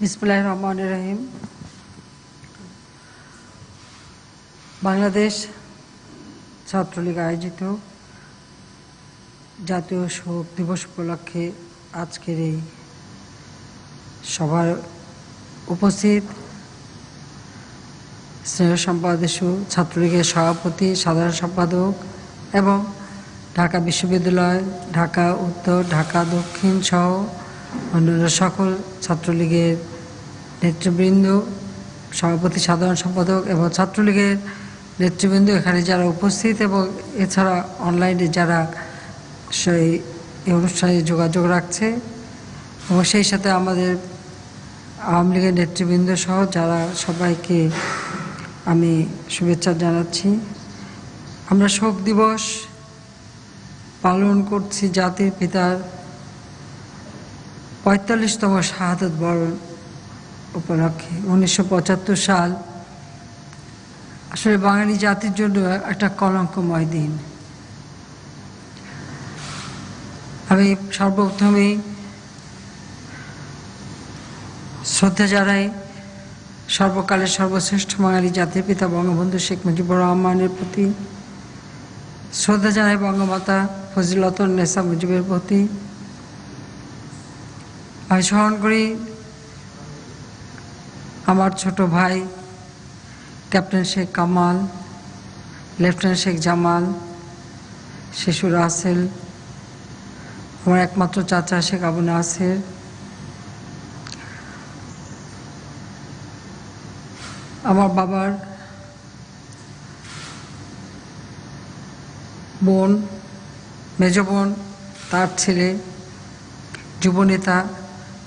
বিসমিল্লাহির রহমানির রহিম। বাংলাদেশ ছাত্রলীগ আয়োজিত জাতীয় শোক দিবস উপলক্ষে আজকের এই সভার উপস্থিত স্নেহ সম্পাদক, ছাত্রলীগের সভাপতি, সাধারণ সম্পাদক এবং ঢাকা বিশ্ববিদ্যালয়, ঢাকা উত্তর, ঢাকা দক্ষিণ সহ অন্যান্য সকল ছাত্রলীগের নেতৃবৃন্দ, সভাপতি, সাধারণ সম্পাদক এবং ছাত্রলীগের নেতৃবৃন্দ এখানে যারা উপস্থিত এবং এছাড়া অনলাইনে যারা সেই অনুষ্ঠানে যোগাযোগ রাখছে এবং সেই সাথে আমাদের আওয়ামী লীগের নেতৃবৃন্দ সহ যারা, সবাইকে আমি শুভেচ্ছা জানাচ্ছি। আমরা শোক দিবস পালন করছি জাতির পিতার ৪৫তম শাহাদত বরণ উপলক্ষে। ১৯৭৫ সাল আসলে বাঙালি জাতির জন্য একটা কলঙ্কময় দিন। আমি সর্বপ্রথমেই শ্রদ্ধা জানাই সর্বকালের সর্বশ্রেষ্ঠ বাঙালি জাতির পিতা বঙ্গবন্ধু শেখ মুজিবুর রহমানের প্রতি, শ্রদ্ধা জানাই বঙ্গমাতা ফজিলাতুন্নেসা মুজিবের প্রতি। আমি স্মরণ করি আমার ছোট ভাই ক্যাপ্টেন শেখ কামাল, লেফটেন্যান্ট শেখ জামাল, শিশু রাসেল, আমার একমাত্র চাচা শেখ আবু নাসের, আমার বাবার বোন, মেজ বোন, তার ছেলে যুবনেতা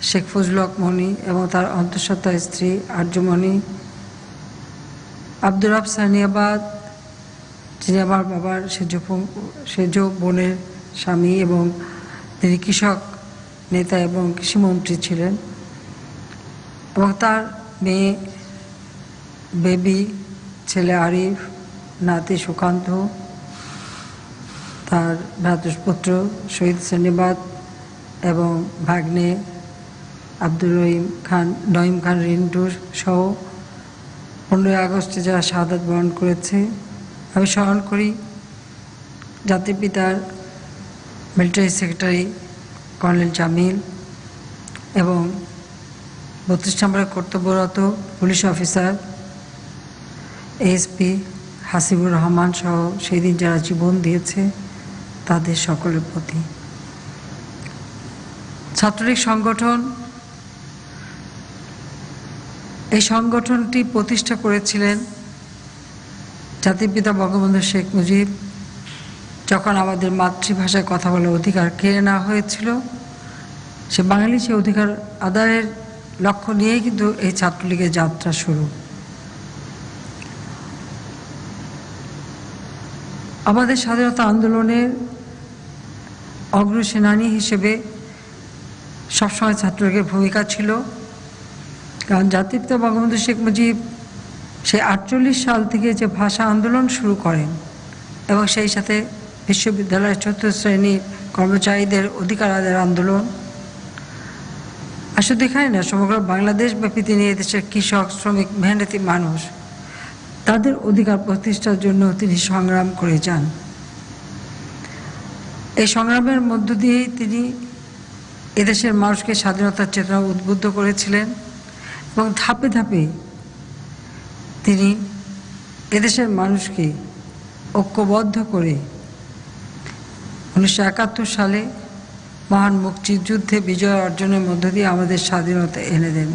শেখ ফজলুল হক মনি এবং তার অন্তঃসত্ত্বা স্ত্রী আরজুমণি, আব্দুর রাব সানিয়াবাদ, যিনি আমার বাবার সেজ বোনের স্বামী এবং তিনি কৃষক নেতা এবং কৃষিমন্ত্রী ছিলেন, এবং তার মেয়ে বেবি, ছেলে আরিফ, নাতি সুকান্ত, তার ভ্রাতুষ্পুত্র শহীদ সানিয়াবাদ এবং ভাগ্নে আব্দুর নঈম খান রিন্টু সহ ১৫ই আগস্টে যারা শাহাদাত বরণ করেছে। আমি স্মরণ করি জাতির পিতার মিলিটারি সেক্রেটারি কর্নেল জামিল এবং ৩২ নম্বরে কর্তব্যরত police officer ASP Hasibur Rahman সহ সেই দিন যারা জীবন দিয়েছে তাদের সকলের প্রতি। ছাত্রলীগ সংগঠন, এই সংগঠনটি প্রতিষ্ঠা করেছিলেন জাতির পিতা বঙ্গবন্ধু শেখ মুজিব যখন আমাদের মাতৃভাষায় কথা বলার অধিকার কেড়ে নেওয়া হয়েছিল। সে বাঙালি সে অধিকার আদায়ের লক্ষ্য নিয়েই কিন্তু এই ছাত্রলীগের যাত্রা শুরু। আমাদের স্বাধীনতা আন্দোলনের অগ্রসেনানী হিসেবে সবসময় ছাত্রলীগের ভূমিকা ছিল, কারণ জাতির পিতা বঙ্গবন্ধু শেখ মুজিব সে ৪৮ সাল থেকে যে ভাষা আন্দোলন শুরু করেন এবং সেই সাথে বিশ্ববিদ্যালয়ের ৪র্থ শ্রেণীর কর্মচারীদের অধিকার আদায়ের আন্দোলন, আসলে দেখায় না সমগ্র বাংলাদেশ ব্যাপী তিনি এদেশের কৃষক, শ্রমিক, মেহনতি মানুষ তাদের অধিকার প্রতিষ্ঠার জন্য তিনি সংগ্রাম করে যান। এই সংগ্রামের মধ্য দিয়েই তিনি এদেশের মানুষকে স্বাধীনতার চেতনা উদ্বুদ্ধ করেছিলেন এবং ধাপে ধাপে তিনি এদেশের মানুষকে ঐক্যবদ্ধ করে ১৯৭১ সালে মহান মুক্তিযুদ্ধে বিজয় অর্জনের মধ্য দিয়ে আমাদের স্বাধীনতা এনে দেন।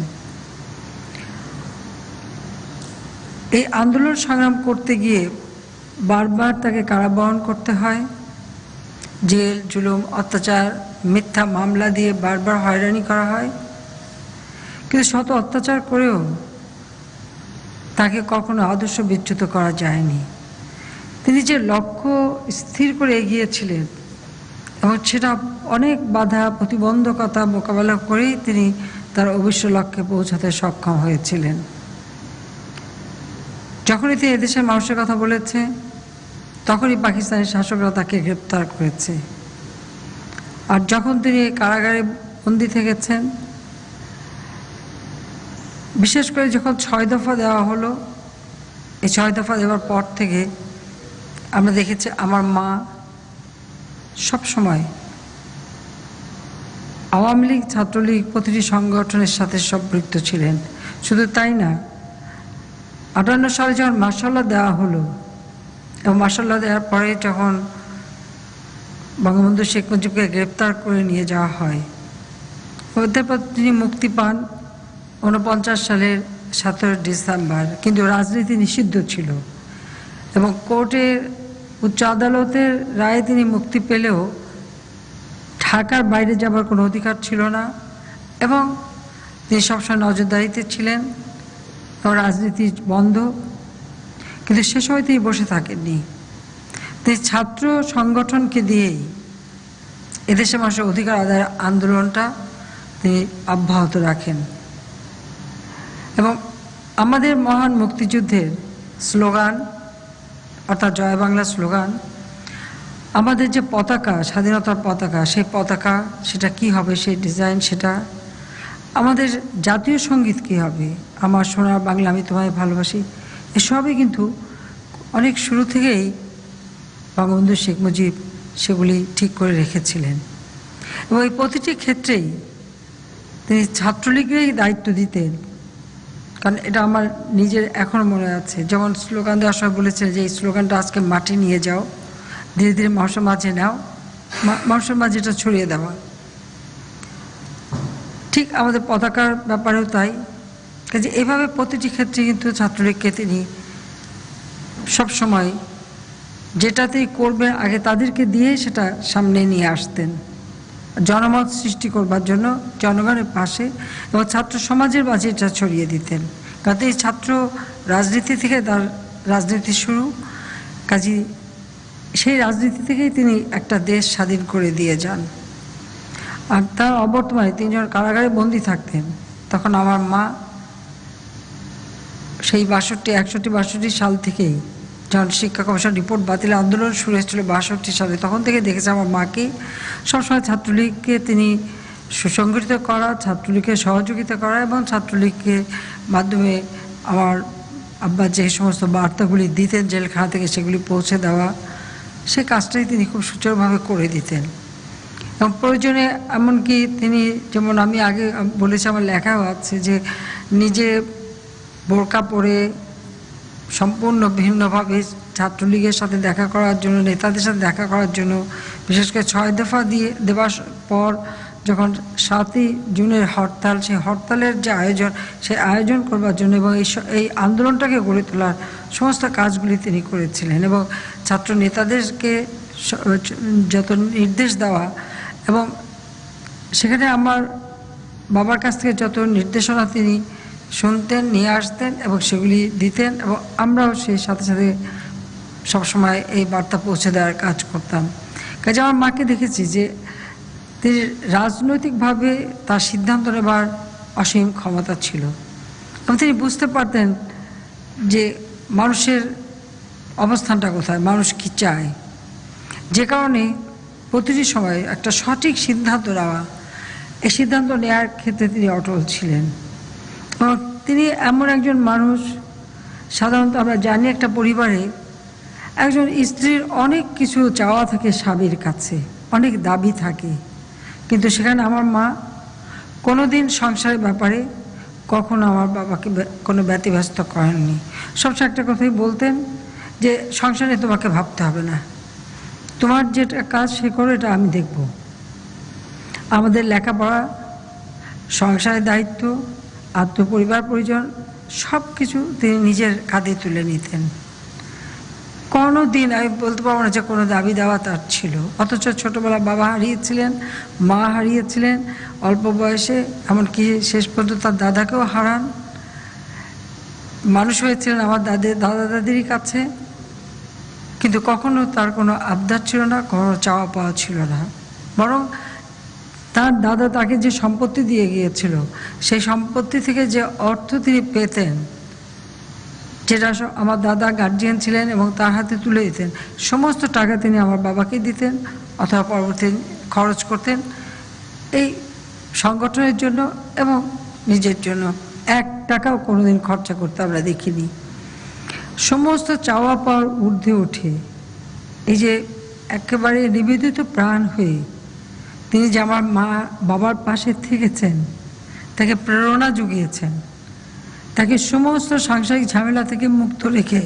এই আন্দোলন সংগ্রাম করতে গিয়ে বারবার তাকে কারাবরণ করতে হয়, জেল, জুলুম, অত্যাচার, মিথ্যা মামলা দিয়ে বারবার হয়রানি করা হয়, কিন্তু শত অত্যাচার করেও তাকে কখনো আদর্শ বিচ্যুত করা যায়নি। তিনি যে লক্ষ্য স্থির করে এগিয়েছিলেন এবং সেটা অনেক বাধা প্রতিবন্ধকতা মোকাবেলা করেই তিনি তার অবশ্য লক্ষ্যে পৌঁছাতে সক্ষম হয়েছিলেন। যখনই তিনি এদেশের মানুষের কথা বলেছে তখনই পাকিস্তানি শাসকরা তাকে গ্রেপ্তার করেছে, আর যখন তিনি কারাগারে বন্দী থেকেছেন বিশেষ করে যখন 6 দফা দেওয়া হলো, এই 6 দফা দেওয়ার পর থেকে আমরা দেখেছি আমার মা সব সময় আওয়ামী লীগ, ছাত্রলীগ প্রতিটি সংগঠনের সাথে সম্পৃক্ত ছিলেন। শুধু তাই না, 58 সালে যখন মার্শাল্লাহ দেওয়া হলো এবং মার্শাল্লাহ দেওয়ার পরে যখন বঙ্গবন্ধু শেখ মুজিবকে গ্রেপ্তার করে নিয়ে যাওয়া হয়, ওদের পর তিনি মুক্তি পান 49 সালের 17 ডিসেম্বর, কিন্তু রাজনীতি নিষিদ্ধ ছিল এবং কোর্টের উচ্চ আদালতের রায়ে তিনি মুক্তি পেলেও ঢাকার বাইরে যাবার কোনো অধিকার ছিল না এবং তিনি সবসময় নজরদারিতে ছিলেন এবং রাজনীতি বন্ধ। কিন্তু সে সময় তিনি বসে থাকেননি, তিনি ছাত্র সংগঠনকে দিয়েই এদেশে মানুষের অধিকার আদায়ের আন্দোলনটা তিনি অব্যাহত রাখেন এবং আমাদের মহান মুক্তিযুদ্ধের স্লোগান অর্থাৎ জয় বাংলা স্লোগান, আমাদের যে পতাকা, স্বাধীনতার পতাকা, সেই পতাকা সেটা কি হবে, সেই ডিজাইন, সেটা আমাদের জাতীয় সঙ্গীত কি হবে, আমার সোনার বাংলা আমি তোমায় ভালোবাসি, এসবই কিন্তু অনেক শুরু থেকেই বঙ্গবন্ধু শেখ মুজিব সেগুলি ঠিক করে রেখেছিলেন এবং এই প্রতিটি ক্ষেত্রেই তিনি ছাত্রলীগেরই দায়িত্ব দিতেন। কারণ এটা আমার নিজের এখনও মনে আছে, যেমন স্লোগান দেওয়ার সময় বলেছেন যে এই স্লোগানটা আজকে মাঠে নিয়ে যাও, ধীরে ধীরে মানুষের মাঝে নাও, মানুষের মাঝে এটা ছড়িয়ে দেওয়া। ঠিক আমাদের পতাকার ব্যাপারেও তাই। কাজে এভাবে প্রতিটি ক্ষেত্রে কিন্তু ছাত্রলীগকে তিনি সবসময় যেটাতেই করবেন আগে তাদেরকে দিয়ে সেটা সামনে নিয়ে আসতেন, জনমত সৃষ্টি করবার জন্য জনগণের পাশে এবং ছাত্র সমাজের মাঝে এটা ছড়িয়ে দিতেন। কাজে এই ছাত্র রাজনীতি থেকে তার রাজনীতি শুরু, কাজে সেই রাজনীতি থেকেই তিনি একটা দেশ স্বাধীন করে দিয়ে যান। আর তার অবর্তমানে তিনি যখন কারাগারে বন্দী থাকতেন, তখন আমার মা সেই 61-62 সাল থেকেই, যখন শিক্ষা কমিশন রিপোর্ট বাতিল আন্দোলন শুরু হয়েছিল 62 সালে, তখন থেকে দেখেছে আমার মাকে সবসময় ছাত্রলীগকে তিনি সুসংগঠিত করা, ছাত্রলীগকে সহযোগিতা করা এবং ছাত্রলীগকে মাধ্যমে আমার আব্বা যে সমস্ত বার্তাগুলি দিতেন জেলখানা থেকে সেগুলি পৌঁছে দেওয়া, সে কাজটাই তিনি খুব সুচারুভাবে করে দিতেন। এবং প্রয়োজনে এমনকি তিনি, যেমন আমি আগে বলেছি আমার লেখাও আছে, যে নিজে বোরকা পরে সম্পূর্ণ ভিন্নভাবে ছাত্রলীগের সাথে দেখা করার জন্য, নেতাদের সাথে দেখা করার জন্য, বিশেষ করে 6 দফা দেওয়ার পর যখন 7ই জুনের হরতাল, সেই হরতালের যে আয়োজন, সেই আয়োজন করবার জন্য এবং এই আন্দোলনটাকে গড়ে তোলার সমস্ত কাজগুলি তিনি করেছিলেন এবং ছাত্র নেতাদেরকে যত নির্দেশ দেওয়া এবং সেখানে আমার বাবার কাছ থেকে যত নির্দেশনা তিনি শুনতেন, নিয়ে আসতেন এবং সেগুলি দিতেন এবং আমরাও সেই সাথে সাথে সবসময় এই বার্তা পৌঁছে দেওয়ার কাজ করতাম। কাজে আমার মাকে দেখেছি যে তিনি রাজনৈতিকভাবে তার সিদ্ধান্ত নেবার অসীম ক্ষমতা ছিল এবং তিনি বুঝতে পারতেন যে মানুষের অবস্থানটা কোথায়, মানুষ কি চায়, যে কারণে প্রতিটি সময় একটা সঠিক সিদ্ধান্ত নেওয়া, এই সিদ্ধান্ত নেওয়ার ক্ষেত্রে তিনি অটল ছিলেন। তিনি এমন একজন মানুষ, সাধারণত আমরা জানি একটা পরিবারে একজন স্ত্রীর অনেক কিছু চাওয়া থাকে, স্বামীর কাছে অনেক দাবি থাকে, কিন্তু সেখানে আমার মা কোনোদিন সংসারের ব্যাপারে কখনো আমার বাবাকে কোনো ব্যতিব্যস্ত করেননি। সবসময় একটা কথাই বলতেন যে সংসারে তোমাকে ভাবতে হবে না, তোমার যেটা কাজ সে করো, এটা আমি দেখব। আমাদের লেখাপড়া, সংসারের দায়িত্ব, আত্মপরিবার পরিজন সব কিছু তিনি নিজের কাঁধে তুলে নিতেন। কোনো দিন আমি বলতে পারবো না যে কোনো দাবি দেওয়া তার ছিল। অথচ ছোটোবেলা বাবা হারিয়েছিলেন, মা হারিয়েছিলেন অল্প বয়সে, এমনকি শেষ পর্যন্ত তার দাদাকেও হারান। মানুষ হয়েছিলেন আমার দাদা দাদির কাছে, কিন্তু কখনো তার কোনো আবদার ছিল না, কোনো চাওয়া পাওয়া ছিল না। বরং তার দাদা তাকে যে সম্পত্তি দিয়ে গিয়েছিল, সেই সম্পত্তি থেকে যে অর্থ তিনি পেতেন, যেটা আমার দাদা গার্জিয়ান ছিলেন এবং তার হাতে তুলে দিতেন, সমস্ত টাকা তিনি আমার বাবাকে দিতেন অথবা পরবর্তী খরচ করতেন এই সংগঠনের জন্য এবং নিজের জন্য। 1 টাকাও কোনোদিন খরচা করতে আমরা দেখিনি। সমস্ত চাওয়া পাওয়ার ঊর্ধ্বে উঠে এই যে একেবারে নিবেদিত প্রাণ হয়ে তিনি যে আমার মা বাবার পাশে থেকেছেন, তাকে প্রেরণা জুগিয়েছেন, তাকে সমস্ত সাংসারিক ঝামেলা থেকে মুক্ত রেখে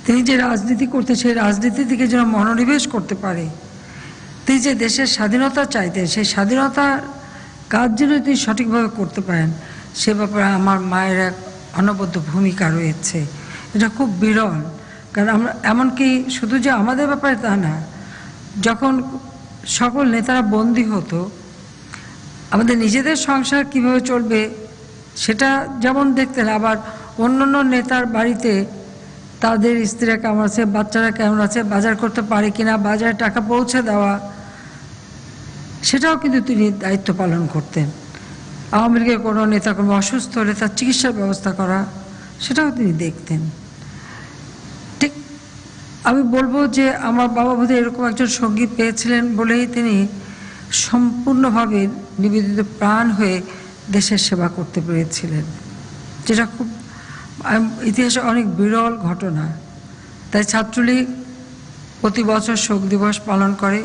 তিনি যে রাজনীতি করতে, সেই রাজনীতি থেকে যেন মনোনিবেশ করতে পারে, তিনি যে দেশের স্বাধীনতা চাইতেন, সেই স্বাধীনতার কাজ যেন তিনি সঠিকভাবে করতে পারেন, সে ব্যাপারে আমার মায়ের এক অনবদ্য ভূমিকা রয়েছে। এটা খুব বিরল, কারণ আমরা এমনকি শুধু যে আমাদের ব্যাপারে তা না, যখন সকল নেতারা বন্দী হতো, আমাদের নিজেদের সংসার কিভাবে চলবে সেটা যেমন দেখতেন, আবার অন্য নেতার বাড়িতে তাদের স্ত্রীরা কেমন আছে, বাচ্চারা কেমন আছে, বাজার করতে পারে কিনা, বাজারে টাকা পৌঁছে দেওয়া, সেটাও কিন্তু তিনি দায়িত্ব পালন করতেন। আওয়ামী লীগের কোনো নেতা কোনো অসুস্থ হলে তার চিকিৎসার ব্যবস্থা করা, সেটাও তিনি দেখতেন। ঠিক আমি বলবো যে আমার বাবা বোধহয় এরকম একজন সঙ্গী পেয়েছিলেন বলেই তিনি সম্পূর্ণভাবে নিবেদিত প্রাণ হয়ে দেশের সেবা করতে পেরেছিলেন, যেটা খুব ইতিহাসে অনেক বিরল ঘটনা। তাই ছাত্রলীগ প্রতি বছর শোক দিবস পালন করে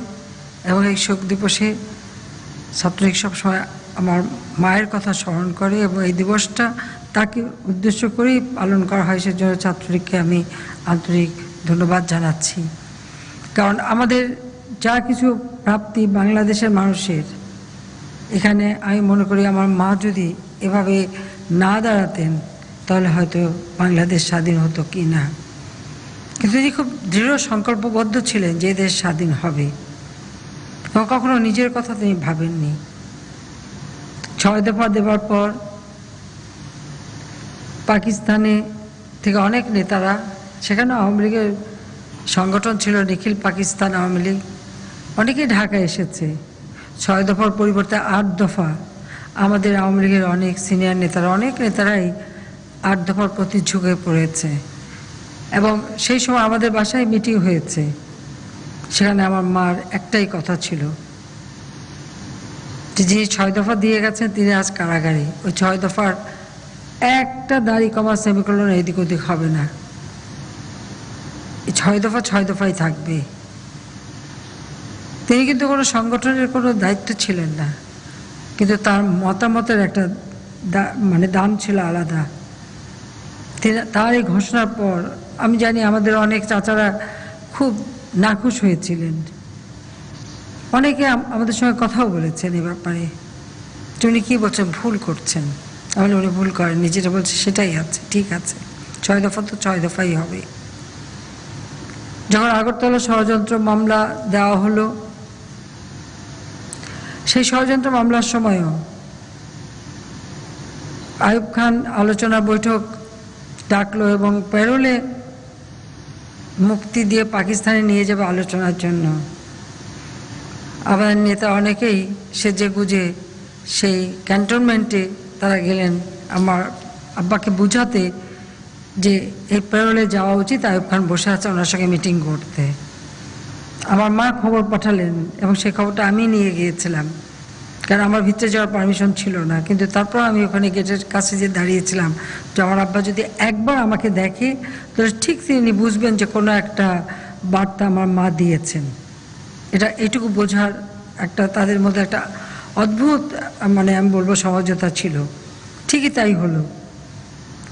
এবং এই শোক দিবসে ছাত্রলীগ সবসময় আমার মায়ের কথা স্মরণ করে এবং এই দিবসটা তাকে উদ্দেশ্য করেই পালন করা হয়। সেজন্য ছাত্রলীগকে আমি আন্তরিক ধন্যবাদ জানাচ্ছি। কারণ আমাদের যা কিছু প্রাপ্তি বাংলাদেশের মানুষের, এখানে আমি মনে করি আমার মা যদি এভাবে না দাঁড়াতেন তাহলে হয়তো বাংলাদেশ স্বাধীন হতো কি না। কিন্তু তিনি খুব দৃঢ় সংকল্পবদ্ধ ছিলেন যে দেশ স্বাধীন হবে এবং কখনো নিজের কথা তিনি ভাবেননি। 6 দফা দেওয়ার পর পাকিস্তানে থেকে অনেক নেতারা, সেখানে আওয়ামী লীগের সংগঠন ছিল নিখিল পাকিস্তান আওয়ামী লীগ, অনেকেই ঢাকায় এসেছে। 6 দফার পরিবর্তে 8 দফা, আমাদের আওয়ামী লীগের অনেক সিনিয়র নেতারা, অনেক নেতারাই 8 দফার প্রতি ঝুঁকে পড়েছে এবং সেই সময় আমাদের বাসায় মিটিং হয়েছে। সেখানে আমার মার একটাই কথা ছিল যে যিনি 6 দফা দিয়ে গেছেন তিনি আজ কারাগারে, ওই 6 দফার একটা দাড়ি কমা সেমিকোলন এদিক ওদিক হবে না, এই 6 দফা 6 দফাই থাকবে। তিনি কিন্তু কোনো সংগঠনের কোনো দায়িত্ব ছিলেন না, কিন্তু তার মতামতের একটা দাম ছিল আলাদা। তার এই ঘোষণার পর আমি জানি আমাদের অনেক চাচারা খুব নাখুশ হয়েছিলেন, অনেকে আমাদের সঙ্গে কথাও বলেছেন এ ব্যাপারে, উনি কি বলছেন, ভুল করছেন। তাহলে উনি ভুল করেন, যেটা বলছে সেটাই আছে, ঠিক আছে, 6 দফা তো 6 দফাই হবে। যখন আগরতলা ষড়যন্ত্র মামলা দেওয়া হলো, সেই ষড়যন্ত্র মামলার সময়ও আইয়ুব খান আলোচনা বৈঠক ডাকলো এবং প্যারোলে মুক্তি দিয়ে পাকিস্তানে নিয়ে যাবে আলোচনার জন্য। আমাদের নেতা অনেকেই সেজে গুজে সেই ক্যান্টনমেন্টে তারা গেলেন আমার আব্বাকে বুঝাতে যে এই প্যারোলে যাওয়া উচিত, আইয়ুব খান বসে আছে ওনার সঙ্গে মিটিং করতে। আমার মা খবর পাঠালেন এবং সেই খবরটা আমি নিয়ে গিয়েছিলাম, কারণ আমার ভিতরে যাওয়ার পারমিশন ছিল না। কিন্তু তারপর আমি ওখানে গেটের কাছে যে দাঁড়িয়েছিলাম যে আমার আব্বা যদি একবার আমাকে দেখে তাহলে ঠিক তিনি বুঝবেন যে কোনো একটা বার্তা আমার মা দিয়েছেন। এইটুকু বোঝার একটা তাদের মধ্যে একটা অদ্ভুত আমি বলবো সহজতা ছিল। ঠিকই তাই হলো,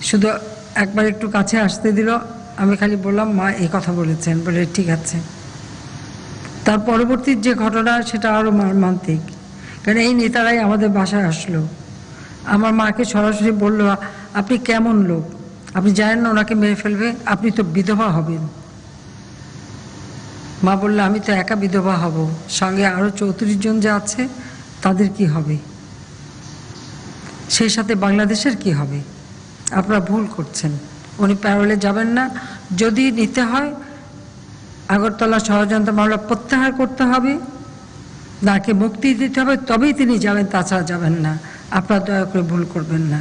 শুধু একবার একটু কাছে আসতে দিল, আমি খালি বললাম মা এই কথা বলেছেন, বলে ঠিক আছে। তার পরবর্তী যে ঘটনা সেটা আরও মর্মান্তিক, কারণ এই নেতারাই আমাদের বাসায় আসলো। আমার মাকে সরাসরি বলল, আপনি কেমন লোক, আপনি জানেন না ওনাকে মেরে ফেলবে, আপনি তো বিধবা হবেন। মা বলল, আমি তো একা বিধবা হব, সঙ্গে আরও 34 জন যে আছে তাদের কি হবে, সেই সাথে বাংলাদেশের কি হবে, আপনারা ভুল করছেন, উনি প্যারোলে যাবেন না, যদি নিতে হয় আগরতলা ষড়যন্ত্র মামলা প্রত্যাহার করতে হবে, তাকে মুক্তি দিতে হবে, তবেই তিনি যাবেন, তাছাড়া যাবেন না, আপনারা দয়া করে ভুল করবেন না।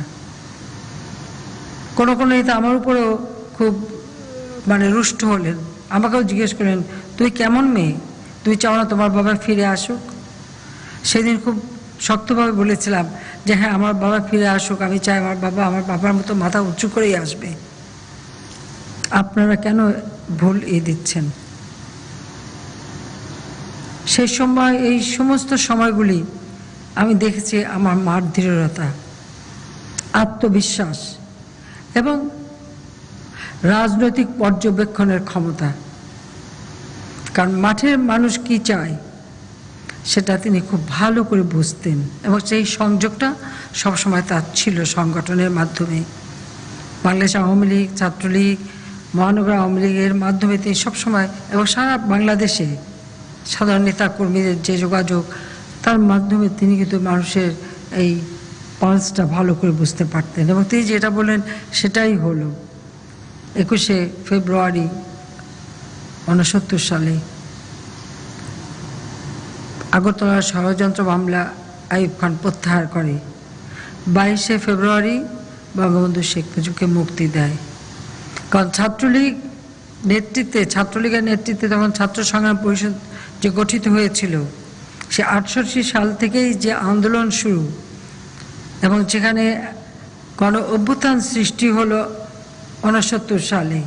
কোনো নেতা আমার উপরেও খুব রুষ্ট হলেন, আমাকেও জিজ্ঞেস করলেন, তুই কেমন মেয়ে, তুই চাও না তোমার বাবা ফিরে আসুক। সেদিন খুব শক্তভাবে বলেছিলাম যে হ্যাঁ আমার বাবা ফিরে আসুক, আমি চাই আমার বাবা আমার বাবার মতো মাথা উঁচু করেই আসবে। আপনারা কেন ভুল দিচ্ছেন? সেই সময় এই সমস্ত সময়গুলি আমি দেখেছি আমার মার দৃঢ়তা, আত্মবিশ্বাস এবং রাজনৈতিক পর্যবেক্ষণের ক্ষমতা। কারণ মাঠের মানুষ কি চায় সেটা তিনি খুব ভালো করে বুঝতেন এবং সেই সংযোগটা সবসময় তার ছিল সংগঠনের মাধ্যমে। বাংলাদেশ আওয়ামী লীগ, ছাত্রলীগ, মহানগর আওয়ামী লীগের মাধ্যমে তিনি সবসময় এবং সারা বাংলাদেশে সাধারণ নেতা কর্মীদের যে যোগাযোগ, তার মাধ্যমে তিনি কিন্তু মানুষের এই পালসটা ভালো করে বুঝতে পারতেন এবং তিনি যেটা বললেন সেটাই হলো। 21শে ফেব্রুয়ারি 1969 সালে আগরতলার ষড়যন্ত্র মামলা আইয়ুব খান প্রত্যাহার করে। 22শে ফেব্রুয়ারি বঙ্গবন্ধু শেখ মুজিবকে মুক্তি দেয়। কারণ ছাত্রলীগের নেতৃত্বে তখন ছাত্র সংগ্রাম পরিষদ যে গঠিত হয়েছিল, সে 68 সাল থেকেই যে আন্দোলন শুরু এবং যেখানে গণ অভ্যুত্থান সৃষ্টি হলো 69 সালে,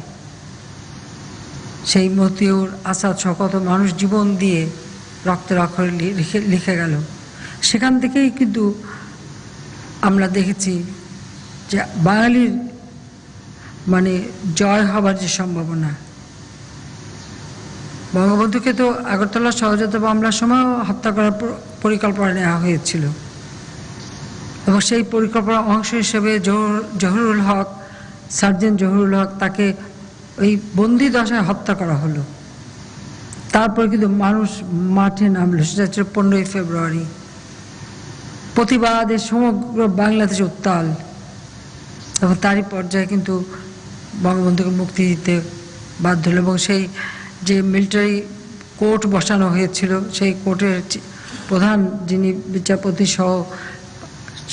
সেই মতিউর, আসাদ সহ কত মানুষ জীবন দিয়ে রক্তের অক্ষরে লিখে গেল। সেখান থেকেই কিন্তু আমরা দেখেছি যে বাঙালির মানে জয় হবার যে সম্ভাবনা। বঙ্গবন্ধুকে তো আগরতলা ষড়যন্ত্র মামলার সময়ও হত্যা করার পরিকল্পনা নেওয়া হয়েছিল এবং সেই পরিকল্পনার অংশ হিসেবে জহুরুল হক, সার্জেন্ট জহুরুল হক, তাকে ওই বন্দি দশায় হত্যা করা হলো। তারপর কিন্তু মানুষ মাঠে নামলো, সেটা ছিল 15ই ফেব্রুয়ারি। প্রতিবাদের সমগ্র বাংলাদেশ উত্তাল এবং তারই পর্যায়ে কিন্তু বঙ্গবন্ধুকে মুক্তি দিতে বাধ্য হলো এবং সেই যে মিলিটারি কোর্ট বসানো হয়েছিল, সেই কোর্টের প্রধান যিনি বিচারপতি সহ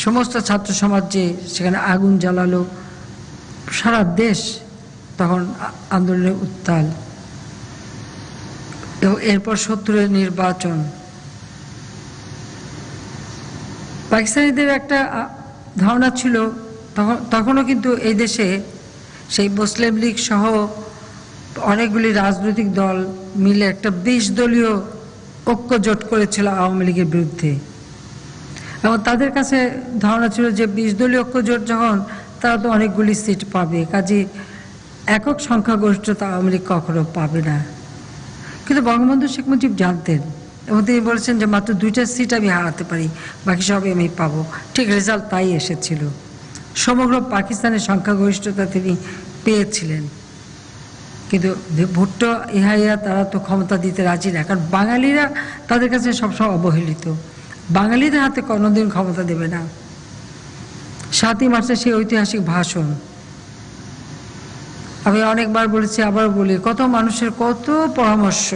সমস্ত ছাত্র সমাজ যে সেখানে আগুন জ্বালালো, সারা দেশ তখন আন্দোলনে উত্তাল। এবং এরপর 70-এর নির্বাচন। পাকিস্তানিদের একটা ধারণা ছিল তখনও কিন্তু এই দেশে সেই মুসলিম লীগ সহ অনেকগুলি রাজনৈতিক দল মিলে একটা 20 দলীয় ঐক্য জোট করেছিল আওয়ামী লীগের বিরুদ্ধে এবং তাদের কাছে ধারণা ছিল যে 20 দলীয় ঐক্য জোট যখন, তারা তো অনেকগুলি সিট পাবে, কাজে একক সংখ্যাগরিষ্ঠতা আওয়ামী লীগ কখনো পাবে না। কিন্তু বঙ্গবন্ধু শেখ মুজিব জানতেন এবং তিনি বলেছেন যে মাত্র 2টা সিট আমি হারাতে পারি, বাকি সবই আমি পাবো। ঠিক রেজাল্ট তাই এসেছিল। সমগ্র পাকিস্তানের সংখ্যাগরিষ্ঠতা তিনি পেয়েছিলেন। কিন্তু ভুট্টো, ইহাইয়া তারা তো ক্ষমতা দিতে রাজি না, কারণ বাঙালিরা তাদের কাছে সবসময় অবহেলিত। বাঙালিদের হাতে কোনোদিন ক্ষমতা দেবে না। 7ই মার্চের সেই ঐতিহাসিক ভাষণ আমি অনেকবার বলেছি, আবার বলি, কত মানুষের কত পরামর্শ,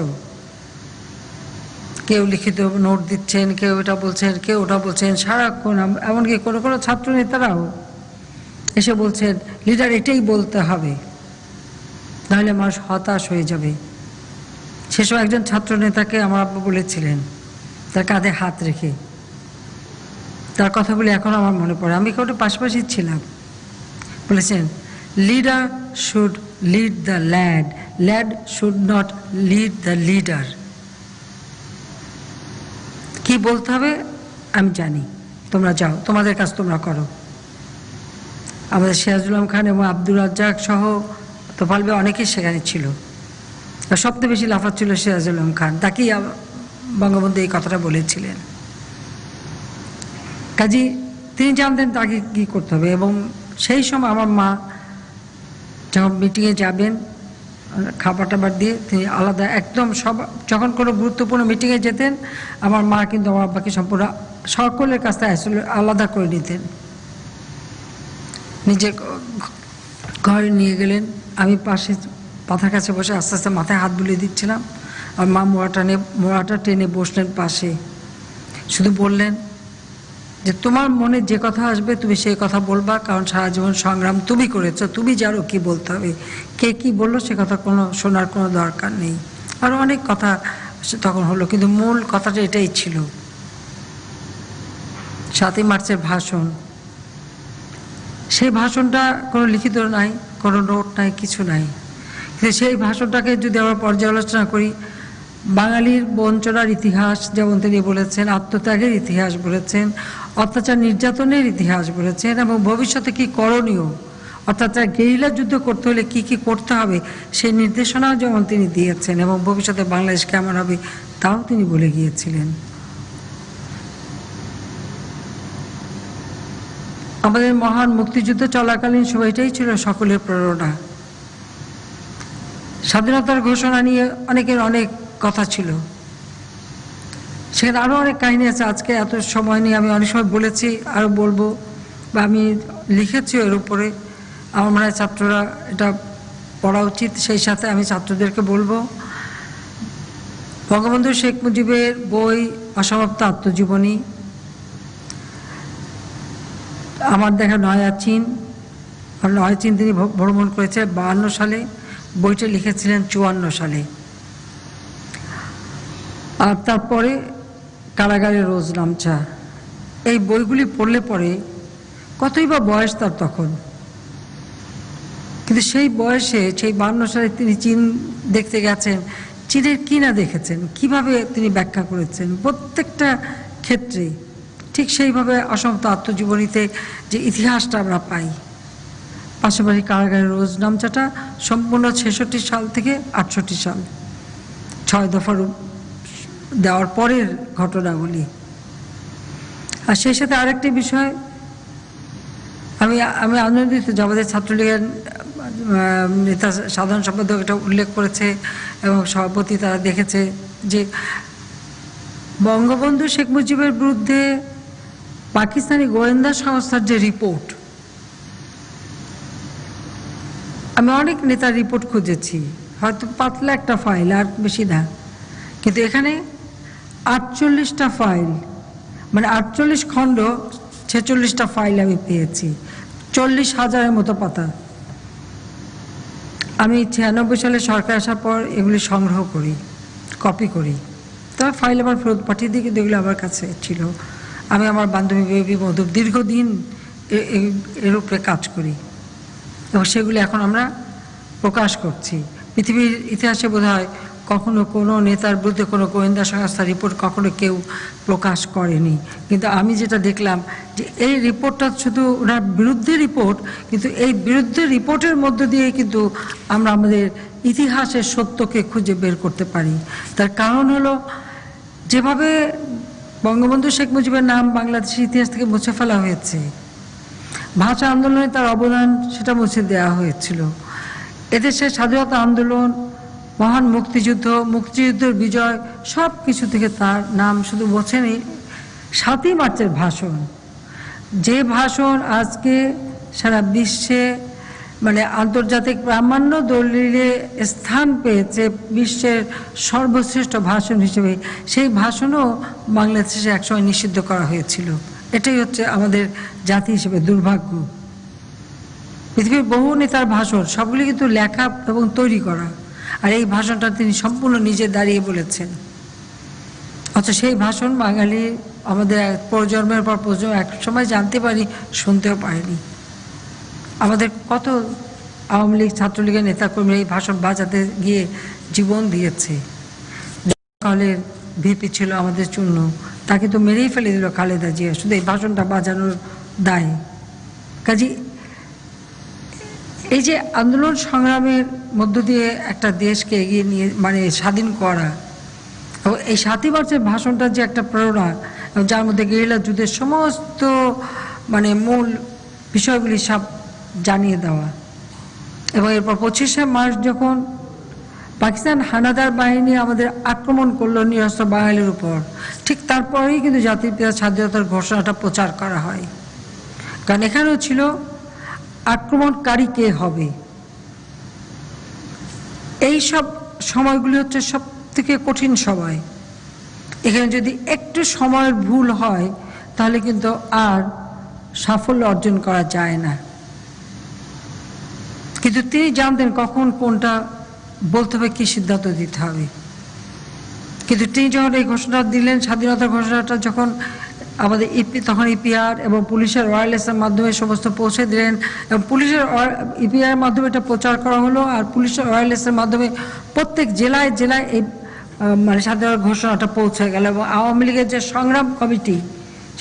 কেউ লিখিত নোট দিচ্ছেন, কেউ এটা বলছেন, কেউ ওটা বলছেন, সারাক্ষণ। এমনকি কোনো কোনো ছাত্র নেতারাও এসে বলছেন লিডার এটাই বলতে হবে, নাহলে মানুষ হতাশ হয়ে যাবে। সেসব একজন ছাত্র নেতাকে আমার আব্বু বলেছিলেন, তার কাঁধে হাত রেখে, তার কথাগুলি এখন আমার মনে পড়ে, আমি কেউ পাশাপাশি ছিলাম। বলেছেন, leader should lead the lad, lad should not lead the leader. কি বলতে হবে আমি জানি, তোমরা যাও, তোমাদের কাজ তোমরা করো। আমাদের সিরাজুল আলম খান এবং আব্দুর রাজ্জাক সহ তোফাল ভাই অনেকেই সেখানে ছিল। সবচেয়ে বেশি লাফাচ্ছিল সিরাজুল আলম খান, তাকেই বঙ্গবন্ধু এই কথাটা বলেছিলেন। কাজী তিনি জানতেন তাকে কী করতে হবে। এবং সেই সময় আমার মা যখন মিটিংয়ে যাবেন, খাবার টাবার দিয়ে তিনি আলাদা একদম সব, যখন কোনো গুরুত্বপূর্ণ মিটিংয়ে যেতেন, আমার মা কিন্তু আমার আব্বাকে সম্পূর্ণ সকলের কাছ থেকে আলাদা করে নিতেন। নিজে ঘরে নিয়ে গেলেন, আমি পাশে পাথার কাছে বসে আস্তে আস্তে মাথায় হাত বুলিয়ে দিচ্ছিলাম, আর মা মোড়াটা টেনে বসলেন পাশে। শুধু বললেন যে তোমার মনে যে কথা আসবে তুমি সেই কথা বলবা, কারণ সারা জীবন সংগ্রাম তুমি করেছো, তুমি জানো কি বলতে হবে। কে কি বললো সে কথা কোনো শোনার কোনো দরকার নেই। আরও অনেক কথা তখন হলো, কিন্তু মূল কথাটা এটাই ছিল 7ই মার্চের ভাষণ, সেই ভাষণটা কোনো লিখিত নাই, কোনো নোট নাই, কিছু নাই। কিন্তু সেই ভাষণটাকে যদি আমরা পর্যালোচনা করি, বাঙালির বঞ্চনার ইতিহাস যেমন তিনি বলেছেন, আত্মত্যাগের ইতিহাস বলেছেন, অত্যাচার নির্যাতনের ইতিহাস বলেছেন, এবং ভবিষ্যতে কি করণীয়, অর্থাৎ গেরিলা যুদ্ধ করতে হলে কি কি করতে হবে সেই নির্দেশনাও যেমন তিনি দিয়েছেন, এবং ভবিষ্যতে বাংলাদেশ কেমন হবে তাও তিনি বলে গিয়েছিলেন। আমাদের মহান মুক্তিযুদ্ধ চলাকালীন সময়টাই ছিল সকলের প্রেরণা। স্বাধীনতার ঘোষণা নিয়ে অনেকের অনেক কথা ছিল, সেখানে আরও অনেক কাহিনী আছে। আজকে এত সময় নিয়ে আমি অনেক সময় বলেছি, আরও বলবো, বা আমি লিখেছি এর উপরে। আমার মনে হয় ছাত্ররা এটা পড়া উচিত। সেই সাথে আমি ছাত্রদেরকে বলবো, বঙ্গবন্ধু শেখ মুজিবের বই অসমাপ্ত আত্মজীবনী, আমার দেখা নয়া চীন তিনি ভ্রমণ করেছে 52 সালে, বইটা লিখেছিলেন 54 সালে। আর তারপরে কারাগারে রোজ নামচা, এই বইগুলি পড়লে পরে কতই বা বয়স তার তখন, কিন্তু সেই বয়সে, সেই 52 সালে তিনি চীন দেখতে গেছেন, চীনের কি না দেখেছেন, কিভাবে তিনি ব্যাখ্যা করেছেন প্রত্যেকটা ক্ষেত্রে। ঠিক সেইভাবে অসমাপ্ত আত্মজীবনীতে যে ইতিহাসটা আমরা পাই। পাশাপাশি কারাগারের রোজ নামচাটা সম্পূর্ণ 66 সাল থেকে 68 সাল, 6 দফার দেওয়ার পরের ঘটনাগুলি। আর সেই সাথে আরেকটি বিষয়, আমি আনন্দিত যে আমাদের ছাত্রলীগের নেতা সাধারণ সম্পাদক এটা উল্লেখ করেছে এবং সভাপতি তারা দেখেছে যে বঙ্গবন্ধু শেখ মুজিবের বিরুদ্ধে পাকিস্তানি গোয়েন্দা সংস্থার যে রিপোর্ট, আমি অনেক নেতার রিপোর্ট খুঁজেছি, হয়তো পাতলা একটা ফাইল আর বেশি না, কিন্তু এখানে 48টা ফাইল, মানে 48 খণ্ড 46টা ফাইল আমি পেয়েছি, 40,000-এর মতো পাতা। আমি 96 সালে সরকার আসার পর এগুলি সংগ্রহ করি, কপি করি, তার ফাইল আবার ফেরত পাঠিয়ে দিই, কিন্তু এগুলো আমার কাছে ছিল। আমি আমার বান্ধবী বেবি মধু দীর্ঘদিন এর উপরে কাজ করি এবং সেগুলি এখন আমরা প্রকাশ করছি। পৃথিবীর ইতিহাসে বোধহয় কখনো কোনো নেতার বিরুদ্ধে কোনো গোয়েন্দা সংস্থার রিপোর্ট কখনো কেউ প্রকাশ করেনি, কিন্তু আমি যেটা দেখলাম যে এই রিপোর্টটা শুধু ওনার বিরুদ্ধে রিপোর্ট, কিন্তু এই বিরুদ্ধে রিপোর্টের মধ্য দিয়ে কিন্তু আমরা আমাদের ইতিহাসের সত্যকে খুঁজে বের করতে পারি। তার কারণ হলো, যেভাবে বঙ্গবন্ধু শেখ মুজিবের নাম বাংলাদেশের ইতিহাস থেকে মুছে ফেলা হয়েছে, ভাষা আন্দোলনে তার অবদান সেটা মুছে দেওয়া হয়েছিল, এদেশের স্বাধীনতা আন্দোলন, মহান মুক্তিযুদ্ধের বিজয়, সব কিছু থেকে তার নাম শুধু মোছেনি। 7ই মার্চের ভাষণ, যে ভাষণ আজকে সারা বিশ্বে মানে আন্তর্জাতিক প্রামাণ্য দলিলে স্থান পেয়েছে বিশ্বের সর্বশ্রেষ্ঠ ভাষণ হিসেবে, সেই ভাষণও বাংলাদেশে একসময় নিষিদ্ধ করা হয়েছিল। এটাই হচ্ছে আমাদের জাতি হিসেবে দুর্ভাগ্য। পৃথিবীর বহু নেতার ভাষণ সবগুলি কিন্তু লেখা এবং তৈরি করা, আর এই ভাষণটা তিনি সম্পূর্ণ নিজে দাঁড়িয়ে বলেছেন। অথচ সেই ভাষণ বাঙালি আমাদের প্রজন্মের পর প্রজন্ম এক সময় জানতে পারি, শুনতেও পারিনি। আমাদের কত আওয়ামী লীগ ছাত্রলীগের নেতাকর্মী এই ভাষণ বাজাতে গিয়ে জীবন দিয়েছে। কালের ভিপি ছিল আমাদের চূর্ণ, তাকে তো মেরেই ফেলে দিল খালেদা জিয়া শুধু এই ভাষণটা বাজানোর দায়। কাজে এই যে আন্দোলন সংগ্রামের মধ্য দিয়ে একটা দেশকে এগিয়ে নিয়ে মানে স্বাধীন করা, এবং এই 7ই মার্চের ভাষণটা যে একটা প্রেরণা, যার মধ্যে গেরিলা যুদ্ধের সমস্ত মানে মূল বিষয়গুলি সব জানিয়ে দেওয়া, এবং এরপর 25শে মার্চ যখন পাকিস্তান হানাদার বাহিনী আমাদের আক্রমণ করলো নিরস্ত্র বাঙালির উপর, ঠিক তারপরেই কিন্তু জাতির পিতা স্বাধীনতার ঘোষণাটা প্রচার করা হয়। কারণ এখানেও ছিল আক্রমণকারী কে হবে। এই সব সময়গুলি হচ্ছে সব থেকে কঠিন সময়। এখানে যদি একটু সময়ের ভুল হয় তাহলে কিন্তু আর সাফল্য অর্জন করা যায় না। কিন্তু তিনি জানতেন কখন কোনটা বলতে হবে, কি সিদ্ধান্ত দিতে হবে। কিন্তু তিনি যখন এই ঘোষণা দিলেন, স্বাধীনতার ঘোষণাটা যখন আমাদের তখন ইপিআর এবং পুলিশের ওয়্যারলেসের মাধ্যমে সমস্ত পৌঁছে দিলেন, এবং পুলিশের ইপিআর এর মাধ্যমে এটা প্রচার করা হলো, আর পুলিশের ওয়্যারলেসের মাধ্যমে প্রত্যেক জেলায় জেলায় এই মানে স্বাধীনতার ঘোষণাটা পৌঁছে গেল। এবং আওয়ামী লীগের যে সংগ্রাম কমিটি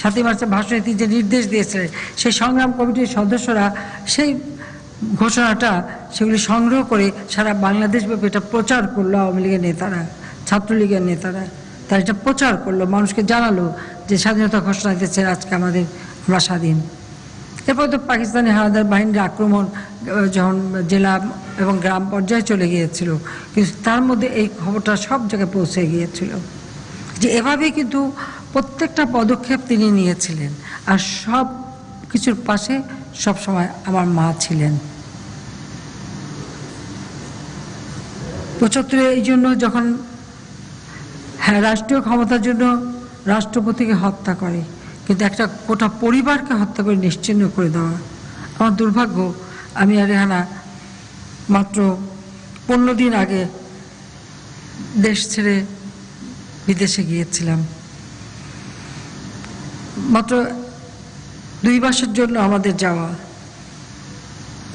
7ই মার্চের ভাষণে যে নির্দেশ দিয়েছিলেন, সেই সংগ্রাম কমিটির সদস্যরা সেই ঘোষণাটা সেগুলি সংগ্রহ করে সারা বাংলাদেশব্যাপী এটা প্রচার করলো। আওয়ামী লীগের নেতারা, ছাত্রলীগের নেতারা তারা এটা প্রচার করলো, মানুষকে জানালো যে স্বাধীনতা ঘোষণা দিয়েছে, আজকে আমরা স্বাধীন। এরপর তো পাকিস্তানি হানাদার বাহিনীর আক্রমণ যখন জেলা এবং গ্রাম পর্যায়ে চলে গিয়েছিল, কিন্তু তার মধ্যে এই খবরটা সব জায়গায় পৌঁছে গিয়েছিল যে এভাবেই কিন্তু প্রত্যেকটা পদক্ষেপ তিনি নিয়েছিলেন। আর সব কিছুর পাশে সবসময় আমার মা ছিলেন। 75-এ এই জন্য যখন রাষ্ট্রীয় ক্ষমতার জন্য রাষ্ট্রপতিকে হত্যা করে, কিন্তু একটা গোটা পরিবারকে হত্যা করে নিশ্চিহ্ন করে দেওয়া আমার দুর্ভাগ্য। আমি আর রেহানা মাত্র 15 দিন আগে দেশ ছেড়ে বিদেশে গিয়েছিলাম, মাত্র 2 মাসের জন্য আমাদের যাওয়া।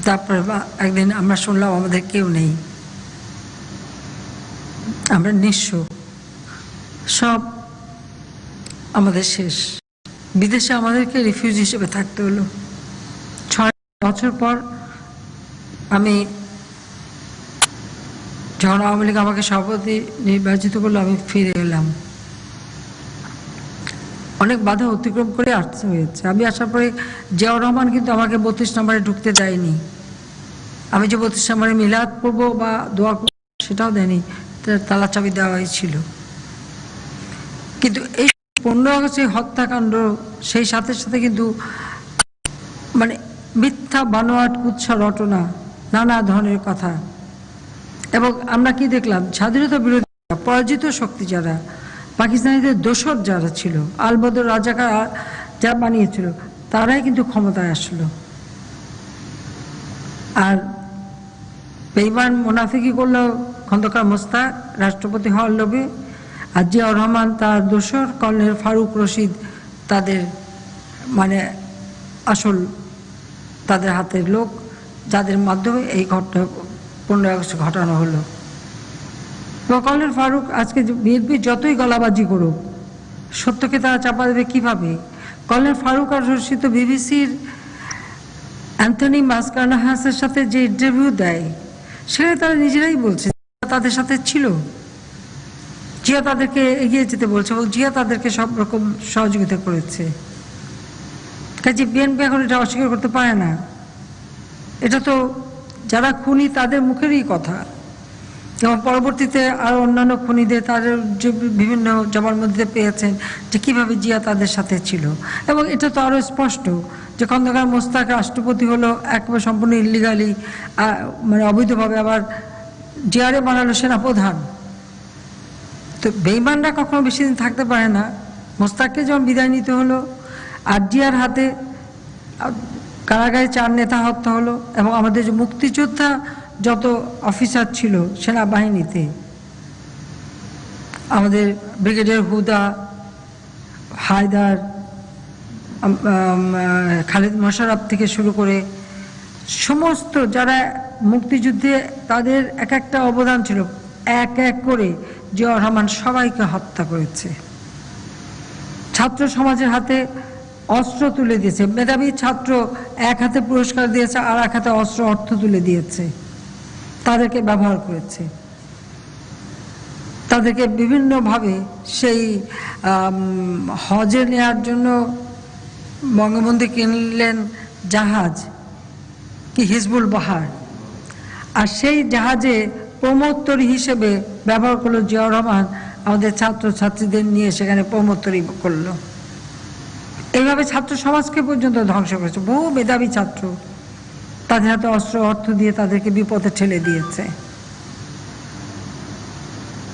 তারপরে একদিন আমরা শুনলাম আমাদের কেউ নেই, আমরা নিঃস্ব, সব আমাদের শেষ। বিদেশে আমাদেরকে রিফিউজি হিসেবে থাকতে হলো। 6 বছর পর আমি যখন আওয়ামী লীগ আমাকে সভাপতি নির্বাচিত করলো, আমি ফিরে এলাম। অনেক বাধা অতিক্রম করে আসতে হয়েছে। আমি আসার পরে জিয়াউর রহমান কিন্তু আমাকে 32 নম্বরে ঢুকতে দেয়নি। আমি যে 32 নম্বরে মিলাদ পড়বো বা দোয়া করবো সেটাও দেয়নি, তালা চাবি দেওয়া হয়েছিল। কিন্তু এই 15 আগস্টের হত্যাকাণ্ড, সেই সাথে সাথে কিন্তু মানে মিথ্যা বানোয়াট কুৎসা রটনা, নানা ধরনের কথা। এবং আমরা কি দেখলাম, স্বাধীনতা বিরোধী পরাজিত শক্তি যারা, পাকিস্তানিদের দোসর যারা ছিল, আলবদর রাজাকার যা বানিয়েছিল, তারাই কিন্তু ক্ষমতায় আসলো। আর বেঈমান মুনাফিকি করলো খন্দকার মোস্তাক রাষ্ট্রপতি হওয়ার লোভে, আর জিয়াউর রহমান তার দোসর কর্নেল ফারুক রশিদ তাদের মানে আসল তাদের হাতের লোক, যাদের মাধ্যমে এই ঘটনা 15 আগস্ট ঘটানো হলো। কর্নেল ফারুক আজকে বিএনপি যতই গলাবাজি করুক, সত্যকে তারা চাপা দেবে কিভাবে? কর্নেল ফারুক আর রশিদ তো বিবিসির অ্যান্থনি মাসকারনাহাসের সাথে যে ইন্টারভিউ দেয়, সেখানে তারা নিজেরাই বলছে তাদের সাথে ছিল, জিয়া তাদেরকে এগিয়ে যেতে বলছে এবং জিয়া তাদেরকে সব রকম সহযোগিতা করেছে। কাজে বিএনপি এখন এটা অস্বীকার করতে পারে না। এটা তো যারা খুনি তাদের মুখেরই কথা, এবং পরবর্তীতে আরো অন্যান্য খুনিদের তাদের যে বিভিন্ন জবানবন্দিতে পেয়েছেন যে কিভাবে জিয়া তাদের সাথে ছিল। এবং এটা তো আরো স্পষ্ট যে খন্দকার মোস্তাক রাষ্ট্রপতি হলো একেবারে সম্পূর্ণ ইলিগালি, মানে অবৈধভাবে, আবার জিয়ারে বানালো সেনাপ্রধান। তো বেঈমানরা কখনো বেশি দিন থাকতে পারে না। মোস্তাককে যেমন বিদায় নিতে হলো, আর জিয়ার হাতে কারাগারে 4 নেতা হত্যা হলো, এবং আমাদের যে মুক্তিযোদ্ধা যত অফিসার ছিল সেনাবাহিনীতে, আমাদের ব্রিগেডিয়ার হুদা, হায়দার, খালিদ মোশাররফ থেকে শুরু করে সমস্ত যারা মুক্তিযুদ্ধে তাদের এক একটা অবদান ছিল, এক এক করে জিয়াউর রহমান সবাইকে হত্যা করেছে। ছাত্র সমাজের হাতে অস্ত্র তুলে দিয়েছে, মেধাবী ছাত্র এক হাতে পুরস্কার দিয়েছে আর এক হাতে অস্ত্র অর্থ তুলে দিয়েছে, তাদেরকে ব্যবহার করেছে। তাদেরকে বিভিন্নভাবে সেই হজে নেওয়ার জন্য বঙ্গবন্ধু কিনলেন জাহাজ, কি হিজবুল বাহার, আর সেই জাহাজে প্রমোত্তরী হিসেবে ব্যবহার করলো জিয়াউর রহমান, আমাদের ছাত্র ছাত্রীদের নিয়ে সেখানে প্রমোত্তরী করলো। এইভাবে ছাত্র সমাজকে পর্যন্ত ধ্বংস করেছে। বহু মেধাবী ছাত্র তাদের হাতে অস্ত্র অর্থ দিয়ে তাদেরকে বিপদে ঠেলে দিয়েছে।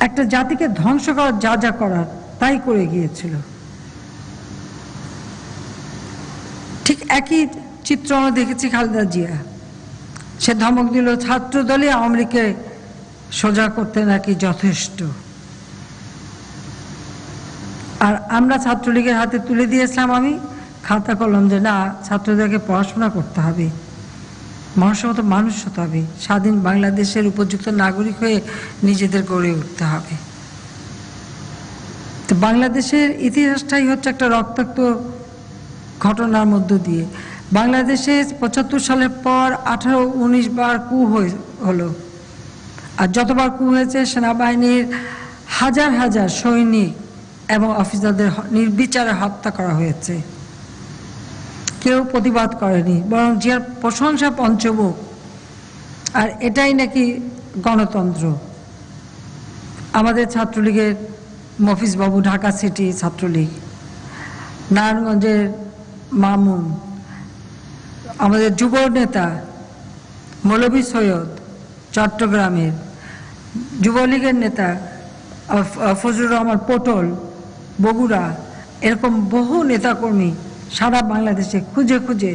একটা জাতিকে ধ্বংস করার যা যা করার তাই করে গিয়েছিল। ঠিক একই চিত্র আমরা দেখেছি খালেদা জিয়া। সে ধমক দিল ছাত্র দলে আওয়ামী লীগকে সোজা করতে নাকি যথেষ্ট। আর আমরা ছাত্রলীগের হাতে তুলে দিয়েছিলাম আমি খাতা কলম, যে না, ছাত্রদেরকে পড়াশোনা করতে হবে, মানুষের মতো মানুষ হতে হবে, স্বাধীন বাংলাদেশের উপযুক্ত নাগরিক হয়ে নিজেদের গড়ে উঠতে হবে। তো বাংলাদেশের ইতিহাসটাই হচ্ছে একটা রক্তাক্ত ঘটনার মধ্য দিয়ে। বাংলাদেশে ৭৫ সালের পর ১৮-১৯ বার কূ হলো, আর যতবার কূ হয়েছে সেনাবাহিনীর হাজার হাজার সৈনিক এবং অফিসারদের নির্বিচারে হত্যা করা হয়েছে। কেউ প্রতিবাদ করেনি, বরং জিয়ার প্রশংসা পঞ্চমুখ, আর এটাই নাকি গণতন্ত্র। আমাদের ছাত্রলীগের মফিজবাবু, ঢাকা সিটি ছাত্রলীগ, নারায়ণগঞ্জের মামুন, আমাদের যুব নেতা মৌলভী সৈয়দ, চট্টগ্রামের যুবলীগের নেতা ফজলুর রহমান পটল, বগুড়া, এরকম বহু নেতাকর্মী সারা বাংলাদেশে খুঁজে খুঁজে,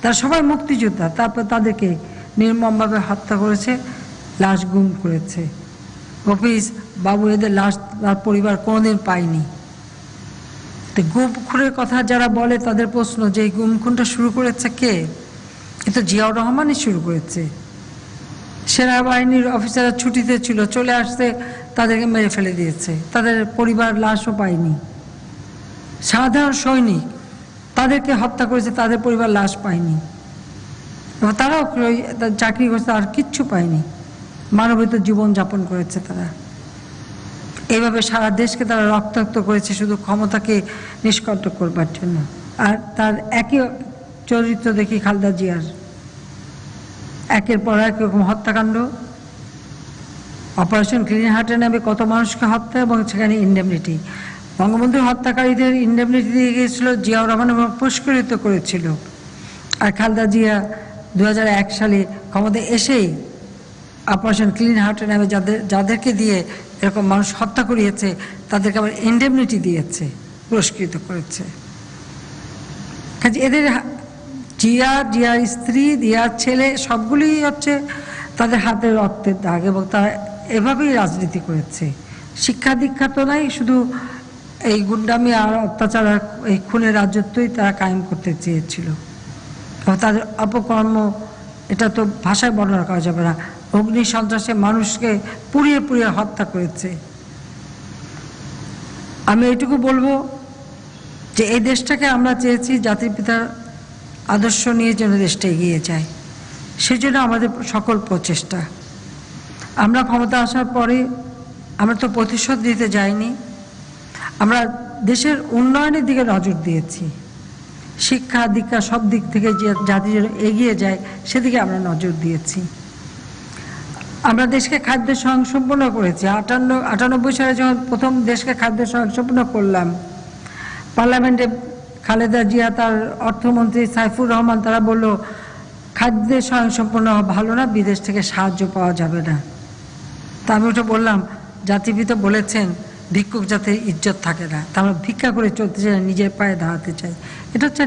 তারা সবাই মুক্তিযোদ্ধা, তারপর তাদেরকে নির্মমভাবে হত্যা করেছে, লাশ গুম করেছে। মফিজ বাবু এদের লাশ তার পরিবার কোনোদিন পায়নি। তো গুম খুনের কথা যারা বলে তাদের প্রশ্ন যে এই গুম খুনটা শুরু করেছে কে? এ তো জিয়াউর রহমানই শুরু করেছে। সেনাবাহিনীর অফিসাররা ছুটিতে ছিল, চলে আসতে তাদেরকে মেরে ফেলে দিয়েছে, তাদের পরিবার লাশও পায়নি। সাধারণ সৈনিক, তাদেরকে হত্যা করেছে, তাদের পরিবার লাশ পায়নি, এবং তারাও চাকরি করছে, আর কিচ্ছু পায়নি, মানবিত জীবন যাপন করেছে তারা। এইভাবে সারা দেশকে তারা রক্তাক্ত করেছে শুধু ক্ষমতাকে নিষ্কণ্ঠ করবার জন্য। আর তার একই চরিত্র দেখি খালেদা জিয়ার, একের পর এক রকম হত্যাকাণ্ড। অপারেশন ক্লিন হার্টের নামে কত মানুষকে হত্যা, এবং সেখানে ইন্ডেমনিটি। বঙ্গবন্ধুর হত্যাকারীদের ইন্ডেমনিটি দিয়ে গিয়েছিল জিয়াউর রহমান এবং পুরস্কৃত করেছিল। আর খালেদা জিয়া ২০০১ সালে ক্ষমতায় এসেই অপারেশন ক্লিন হার্টের নামে যাদেরকে দিয়ে এরকম মানুষ হত্যা করিয়েছে তাদেরকে আবার ইন্ডেমনিটি দিয়েছে, পুরস্কৃত করেছে। কাজে এদের জিয়ার স্ত্রী, জিয়ার ছেলে সবগুলি হচ্ছে তাদের হাতে রক্তের দাগ, এবং তারা এভাবেই রাজনীতি করেছে। শিক্ষা দীক্ষা তো নাই, শুধু এই গুন্ডামি আর অত্যাচার আর এই খুনের রাজত্বই তারা কায়েম করতে চেয়েছিল। এবং তাদের অপকর্ম, এটা তো ভাষায় বর্ণনা করা যাবে না। অগ্নি সন্ত্রাসে মানুষকে পুড়িয়ে পুড়িয়ে হত্যা করেছে। আমি এইটুকু বলবো যে এই দেশটাকে আমরা চেয়েছি জাতির পিতার আদর্শ নিয়ে যেন দেশটা এগিয়ে যায়, সেজন্য আমাদের সকল প্রচেষ্টা। আমরা ক্ষমতা আসার পরে আমরা তো প্রতিশোধ দিতে যাইনি, আমরা দেশের উন্নয়নের দিকে নজর দিয়েছি। শিক্ষা দীক্ষা সব দিক থেকে যে জাতি যেন এগিয়ে যায় সেদিকে আমরা নজর দিয়েছি। আমরা দেশকে খাদ্য স্বয়ংসম্পূর্ণ করেছি। ৯৮ সালে যখন প্রথম দেশকে খাদ্য স্বয়ংসম্পূর্ণ করলাম, পার্লামেন্টে খালেদা জিয়া, তার অর্থমন্ত্রী সাইফুর রহমান, তারা বলল খাদ্যে স্বয়ংসম্পূর্ণ ভালো না, বিদেশ থেকে সাহায্য পাওয়া যাবে না। তা আমি ওটা বললাম, জাতিপিতা বলেছেন ভিক্ষুক জাতির ইজ্জত থাকে না, তা আমরা ভিক্ষা করে চলতে চাই, নিজের পায়ে দাঁড়াতে চাই। এটা হচ্ছে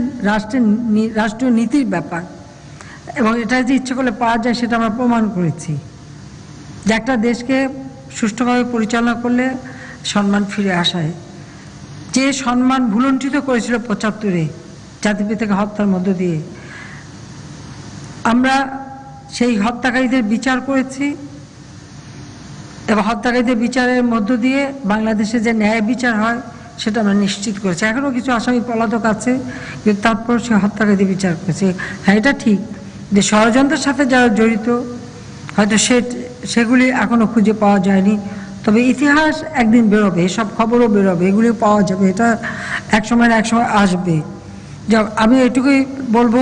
রাষ্ট্রীয় নীতির ব্যাপার, এবং এটা যে ইচ্ছে করলে পাওয়া যায় সেটা আমরা প্রমাণ করেছি, যে একটা দেশকে সুষ্ঠুভাবে পরিচালনা করলে সম্মান ফিরে আসায়। যে সম্মান ভুলুণ্ঠিত করেছিল ৭৫-এ জাতিপিতাকে হত্যার মধ্য দিয়ে, আমরা সেই হত্যাকারীদের বিচার করেছি, এবং হত্যাকারীদের বিচারের মধ্য দিয়ে বাংলাদেশে যে ন্যায় বিচার হয় সেটা আমরা নিশ্চিত করেছি। এখনও কিছু আসামি পলাতক আছে, কিন্তু তারপর সে হত্যাকারীদের বিচার করেছে। হ্যাঁ, এটা ঠিক যে ষড়যন্ত্রের সাথে যারা জড়িত হয়তো সেগুলি এখনও খুঁজে পাওয়া যায়নি, তবে ইতিহাস একদিন বেরোবে, এসব খবরও বেরোবে, এগুলি পাওয়া যাবে, এটা একসময় আসবে। যা আমি এটুকুই বলবো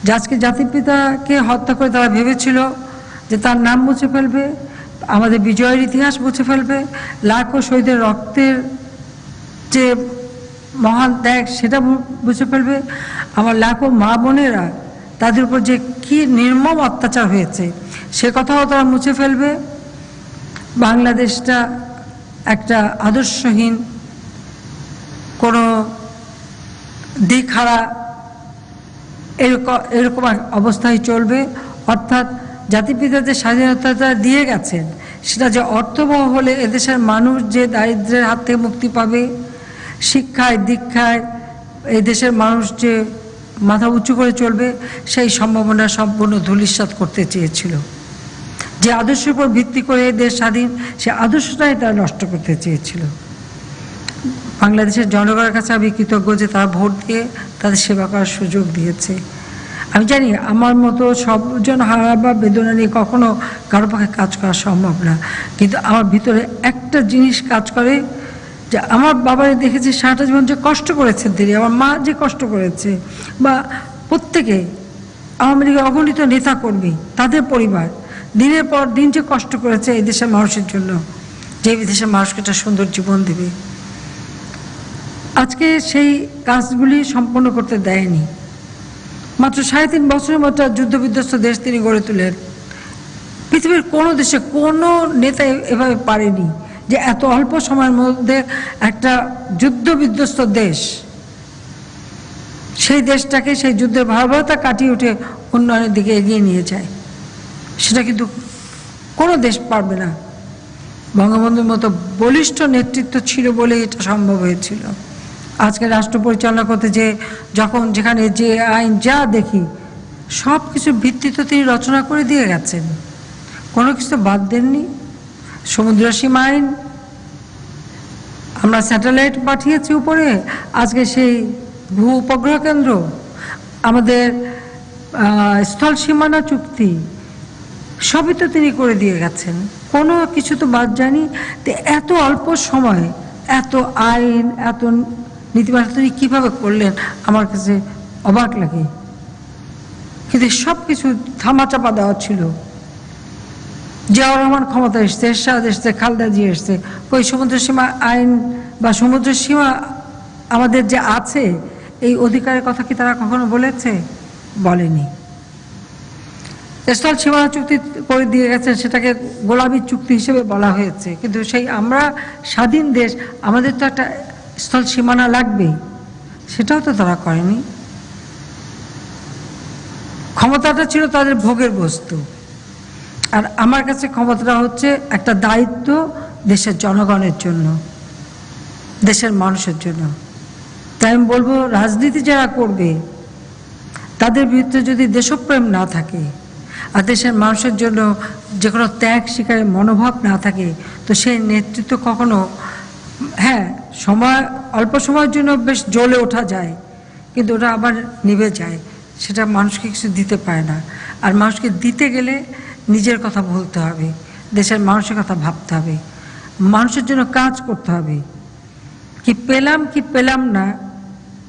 যে আজকে জাতির পিতাকে হত্যা করে তারা ভেবেছিল যে তার নাম মুছে ফেলবে, আমাদের বিজয়ের ইতিহাস মুছে ফেলবে, লাখো শহীদের রক্তের যে মহান ত্যাগ সেটা মুছে ফেলবে, আমার লাখো মা বোনেরা তাদের উপর যে কি নির্মম অত্যাচার হয়েছে সে কথাও তারা মুছে ফেলবে। বাংলাদেশটা একটা আদর্শহীন, কোনো দিকহারা এরকম অবস্থায় চলবে। অর্থাৎ জাতিপিতা যে স্বাধীনতাটা দিয়ে গেছেন সেটা যে অর্থবহ হলে এদেশের মানুষ যে দারিদ্র্যের হাত থেকে মুক্তি পাবে, শিক্ষায় দীক্ষায় এই দেশের মানুষ যে মাথা উঁচু করে চলবে সেই সম্ভাবনা সম্পূর্ণ ধূলিসাৎ করতে চেয়েছিল। যে আদর্শের উপর ভিত্তি করে দেশ স্বাধীন, সে আদর্শটাই তারা নষ্ট করতে চেয়েছিল। বাংলাদেশের জনগণের কাছে আমি কৃতজ্ঞ যে তারা ভোট দিয়ে তাদের সেবা করার সুযোগ দিয়েছে। আমি জানি আমার মতো সবজন হারা বা বেদনা নিয়ে কখনো কারো পক্ষে কাজ করা সম্ভব না, কিন্তু আমার ভিতরে একটা জিনিস কাজ করে যে আমার বাবারে দেখেছি সারাটা জীবন যে কষ্ট করেছেন তিনি, আমার মা যে কষ্ট করেছে, বা প্রত্যেকে আওয়ামী লীগের অগণিত নেতা কর্মী তাদের পরিবার দিনের পর দিন যে কষ্ট করেছে এই দেশের মানুষের জন্য, যে এই দেশের মানুষকে একটা সুন্দর জীবন দেবে, আজকে সেই কাজগুলি সম্পন্ন করতে দেয়নি। মাত্র 3.5 বছরের মতো যুদ্ধবিধ্বস্ত দেশ তিনি গড়ে তোলেন। পৃথিবীর কোনো দেশে কোনো নেতা এভাবে পারেনি যে এত অল্প সময়ের মধ্যে একটা যুদ্ধবিধ্বস্ত দেশ, সেই দেশটাকে সেই যুদ্ধের ভয়াবহতা কাটিয়ে উঠে উন্নয়নের দিকে এগিয়ে নিয়ে যায়। সেটা কিন্তু কোনো দেশ পারবে না। বঙ্গবন্ধুর মতো বলিষ্ঠ নেতৃত্ব ছিল বলেই এটা সম্ভব হয়েছিল। আজকে রাষ্ট্র পরিচালনা করতে যে যখন যেখানে যে আইন যা দেখি সব কিছুর ভিত্তি তো তিনি রচনা করে দিয়ে গেছেন, কোনো কিছু বাদ দেননি। সমুদ্র সীমা আইন, আমরা স্যাটেলাইট পাঠিয়েছি উপরে, আজকে সেই ভূ উপগ্রহ কেন্দ্র, আমাদের স্থল সীমানা চুক্তি, সবই তো তিনি করে দিয়ে গেছেন, কোনো কিছু তো বাদ যায়নি। তো এত অল্প সময় এত আইন এত নীতিমালা তিনি কীভাবে করলেন আমার কাছে অবাক লাগে। কিন্তু সব কিছু থামাচাপা দেওয়া ছিল। জিয়াউর রহমান ক্ষমতা এসছে, এরশাদ এসছে, খালেদা জিয়া এসছে, ওই সমুদ্র সীমা আইন বা সমুদ্র সীমা আমাদের যে আছে এই অধিকারের কথা কি তারা কখনো বলেছে? বলেনি। স্থল সীমানা চুক্তি করে দিয়ে গেছে, সেটাকে গোলামী চুক্তি হিসেবে বলা হয়েছে, কিন্তু সেই আমরা স্বাধীন দেশ, আমাদের তো একটা স্থল সীমানা লাগবে, সেটাও তো তারা করেনি। ক্ষমতাটা ছিল তাদের ভোগের বস্তু, আর আমার কাছে ক্ষমতাটা হচ্ছে একটা দায়িত্ব দেশের জনগণের জন্য, দেশের মানুষের জন্য। তাই আমি বলবো রাজনীতি যারা করবে তাদের ভিতরে যদি দেশপ্রেম না থাকে আর দেশের মানুষের জন্য যে কোনো ত্যাগ স্বীকারের মনোভাব না থাকে, তো সেই নেতৃত্ব কখনো, হ্যাঁ সময় অল্প সময়ের জন্য বেশ জ্বলে ওঠা যায়, কিন্তু ওটা আবার নিভে যায়, সেটা মানুষকে কিছু দিতে পারে না। আর মানুষকে দিতে গেলে নিজের কথা বলতে হবে, দেশের মানুষের কথা ভাবতে হবে, মানুষের জন্য কাজ করতে হবে। কি পেলাম কি পেলাম না,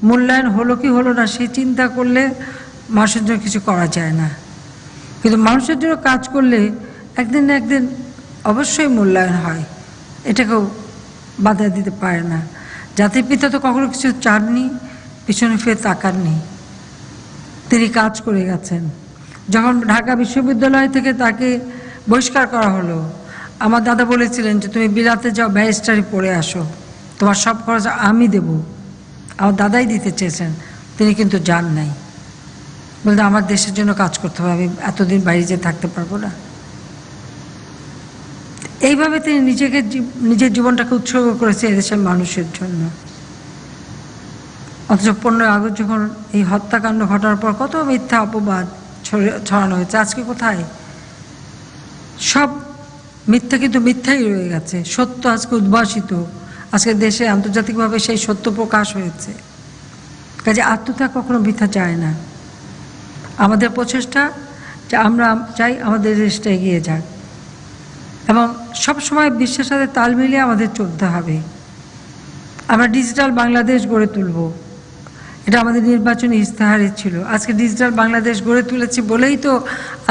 মূল্যায়ন হলো কি হলো না সেই চিন্তা করলে মানুষের জন্য কিছু করা যায় না। কিন্তু মানুষের জন্য কাজ করলে একদিন না একদিন অবশ্যই মূল্যায়ন হয়, এটাকেও বাধা দিতে পারে না। জাতির পিতা তো কখনো কিছু চাননি, পিছনে ফিরে তাকাননি, তিনি কাজ করে গেছেন। যখন ঢাকা বিশ্ববিদ্যালয় থেকে তাকে বহিষ্কার করা হলো, আমার দাদা বলেছিলেন যে তুমি বিলাতে যাও, ব্যারিস্টারি পড়ে আসো, তোমার সব খরচ আমি দেব। আমার দাদাই দিতে চেয়েছেন, তিনি কিন্তু যান নাই, বলতে আমার দেশের জন্য কাজ করতে হবে, আমি এতদিন বাইরে যেয়ে থাকতে পারবো না। এইভাবে তিনি নিজের জীবনটাকে উৎসর্গ করেছে এদেশের মানুষের জন্য। অথচ 15 আগস্ট যখন এই হত্যাকাণ্ড ঘটার পর কত মিথ্যা অপবাদ ছড়ানো হয়েছে, আজকে কোথায়? সব মিথ্যা কিন্তু মিথ্যাই রয়ে গেছে, সত্য আজকে উদ্ভাসিত, আজকে দেশে আন্তর্জাতিকভাবে সেই সত্য প্রকাশ হয়েছে। কাজে আত্মত্যাগ কখনো বৃথা যায় না। আমাদের প্রচেষ্টা যে আমরা চাই আমাদের দেশটা এগিয়ে যাক, এবং সবসময় বিশ্বের সাথে তাল মিলিয়ে আমাদের চলতে হবে। আমরা ডিজিটাল বাংলাদেশ গড়ে তুলব, এটা আমাদের নির্বাচনী ইস্তেহারে ছিল। আজকে ডিজিটাল বাংলাদেশ গড়ে তুলেছি বলেই তো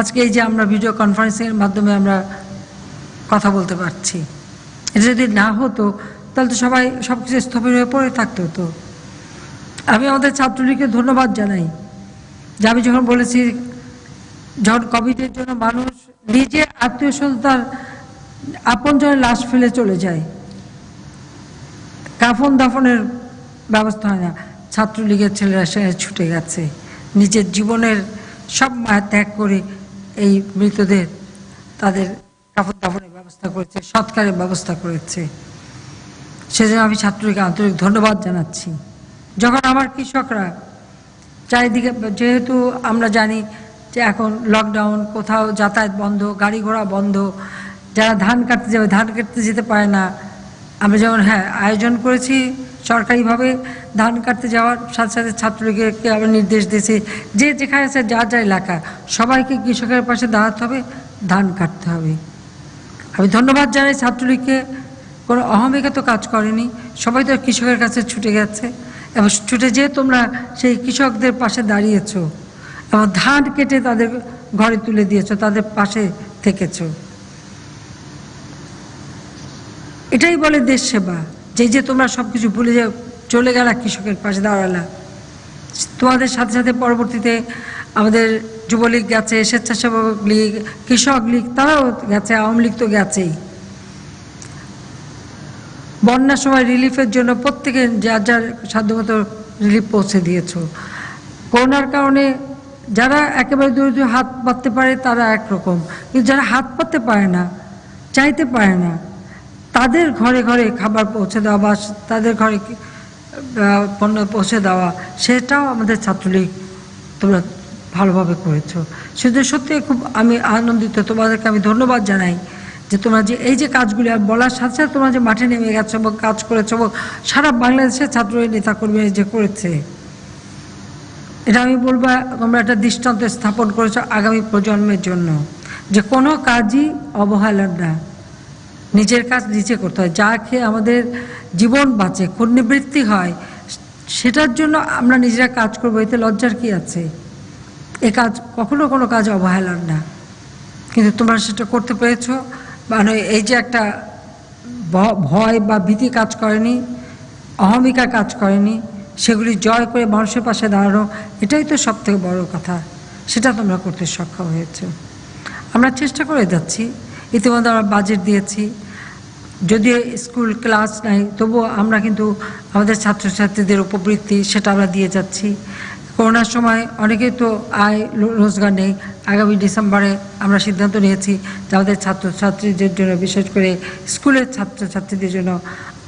আজকে এই যে আমরা ভিডিও কনফারেন্সিংয়ের মাধ্যমে আমরা কথা বলতে পারছি। এটা যদি না হতো তাহলে তো সবাই সব কিছু স্থবির হয়ে পড়ে থাকতো। তো আমি আমাদের ছাত্রলীগকে ধন্যবাদ জানাই যে আমি যখন বলেছি, যখন কোভিডের জন্য মানুষ নিজে আত্মীয় স্বজনতার আপনজনের লাশ ফেলে চলে যায়, কাফন দাফনের ব্যবস্থা হয় না, ছাত্রলীগের ছেলেরা সে ছুটে গেছে, নিজের জীবনের সব মায়া ত্যাগ করে এই মৃতদের তাদের কাফন দাফনের ব্যবস্থা করেছে, সৎকারের ব্যবস্থা করেছে। সেজন্য আমি ছাত্রলীগকে আন্তরিক ধন্যবাদ জানাচ্ছি। যখন আমার কৃষকরা চারিদিকে, যেহেতু আমরা জানি যে এখন লকডাউন, কোথাও যাতায়াত বন্ধ, গাড়ি ঘোড়া বন্ধ, যারা ধান কাটতে যাবে ধান কাটতে যেতে পারে না, আমরা যেমন আয়োজন করেছি সরকারিভাবে ধান কাটতে যাওয়ার, সাথে সাথে ছাত্রলীগকে আবার নির্দেশ দিয়েছি যে যেখানে আছে যার যার এলাকা সবাইকে কৃষকের পাশে দাঁড়াতে হবে, ধান কাটতে হবে। আমি ধন্যবাদ জানাই ছাত্রলীগকে, কোনো অহমিকা তো কাজ করেনি, সবাই তো কৃষকের কাছে ছুটে গেছে এবং ছুটে যেয়ে তোমরা সেই কৃষকদের পাশে দাঁড়িয়েছো এবং ধান কেটে তাদের ঘরে তুলে দিয়েছো, তাদের পাশে থেকেছো। এটাই বলে দেশ সেবা, যে তোমরা সব কিছু ভুলে যাও, চলে গেলা কৃষকের পাশে দাঁড়ালা। তোমাদের সাথে সাথে পরবর্তীতে আমাদের যুবলীগ গেছে, স্বেচ্ছাসেবক লীগ, কৃষক লীগ, তারাও গেছে, আওয়ামী লীগ তো গেছেই। বন্যার সময় রিলিফের জন্য প্রত্যেকে যার যার সাধ্যমতো রিলিফ পৌঁছে দিয়েছ। করোনার কারণে যারা একেবারে দরিদ্র হাত পাততে পারে তারা একরকম, কিন্তু যারা হাত পাততে পারে না, চাইতে পারে না, তাদের ঘরে ঘরে খাবার পৌঁছে দেওয়া বা তাদের ঘরে পণ্য পৌঁছে দেওয়া, সেটাও আমাদের ছাত্রলীগ তোমরা ভালোভাবে করেছো। সেটা সত্যি খুব আমি আনন্দিত, তোমাদেরকে আমি ধন্যবাদ জানাই যে তোমরা যে এই যে কাজগুলি বলার সাথে সাথে তোমরা যে মাঠে নেমে গেছো এবং কাজ করেছো এবং সারা বাংলাদেশের ছাত্র নেতাকর্মী যে করেছে, এটা আমি বলবো তোমরা একটা দৃষ্টান্ত স্থাপন করেছো আগামী প্রজন্মের জন্য, যে কোনো কাজই অবহেলার না, নিজের কাজ নিজে করতে হয়। যা খেয়ে আমাদের জীবন বাঁচে, ক্ষুণ্ণবৃত্তি হয়, সেটার জন্য আমরা নিজেরা কাজ করবো, এতে লজ্জার কি আছে? এ কাজ কখনো কোনো কাজ অবহেলার না, কিন্তু তোমরা সেটা করতে পেরেছো। মানে এই যে একটা ভয় বা ভীতি কাজ করেনি, অহমিকা কাজ করেনি, সেগুলি জয় করে মানুষের পাশে দাঁড়ানো, এটাই তো সব থেকে বড় কথা, সেটা তোমরা করতে সক্ষম হয়েছে। আমরা চেষ্টা করে যাচ্ছি, ইতিমধ্যে আমরা বাজেট দিয়েছি, যদিও স্কুল ক্লাস নাই তবুও আমরা কিন্তু আমাদের ছাত্রছাত্রীদের উপবৃত্তি সেটা আমরা দিয়ে যাচ্ছি। করোনার সময় অনেকেই তো আয় রোজগার নেই, আগামী ডিসেম্বরে আমরা সিদ্ধান্ত নিয়েছি যে আমাদের ছাত্রছাত্রীদের জন্য, বিশেষ করে স্কুলের ছাত্রছাত্রীদের জন্য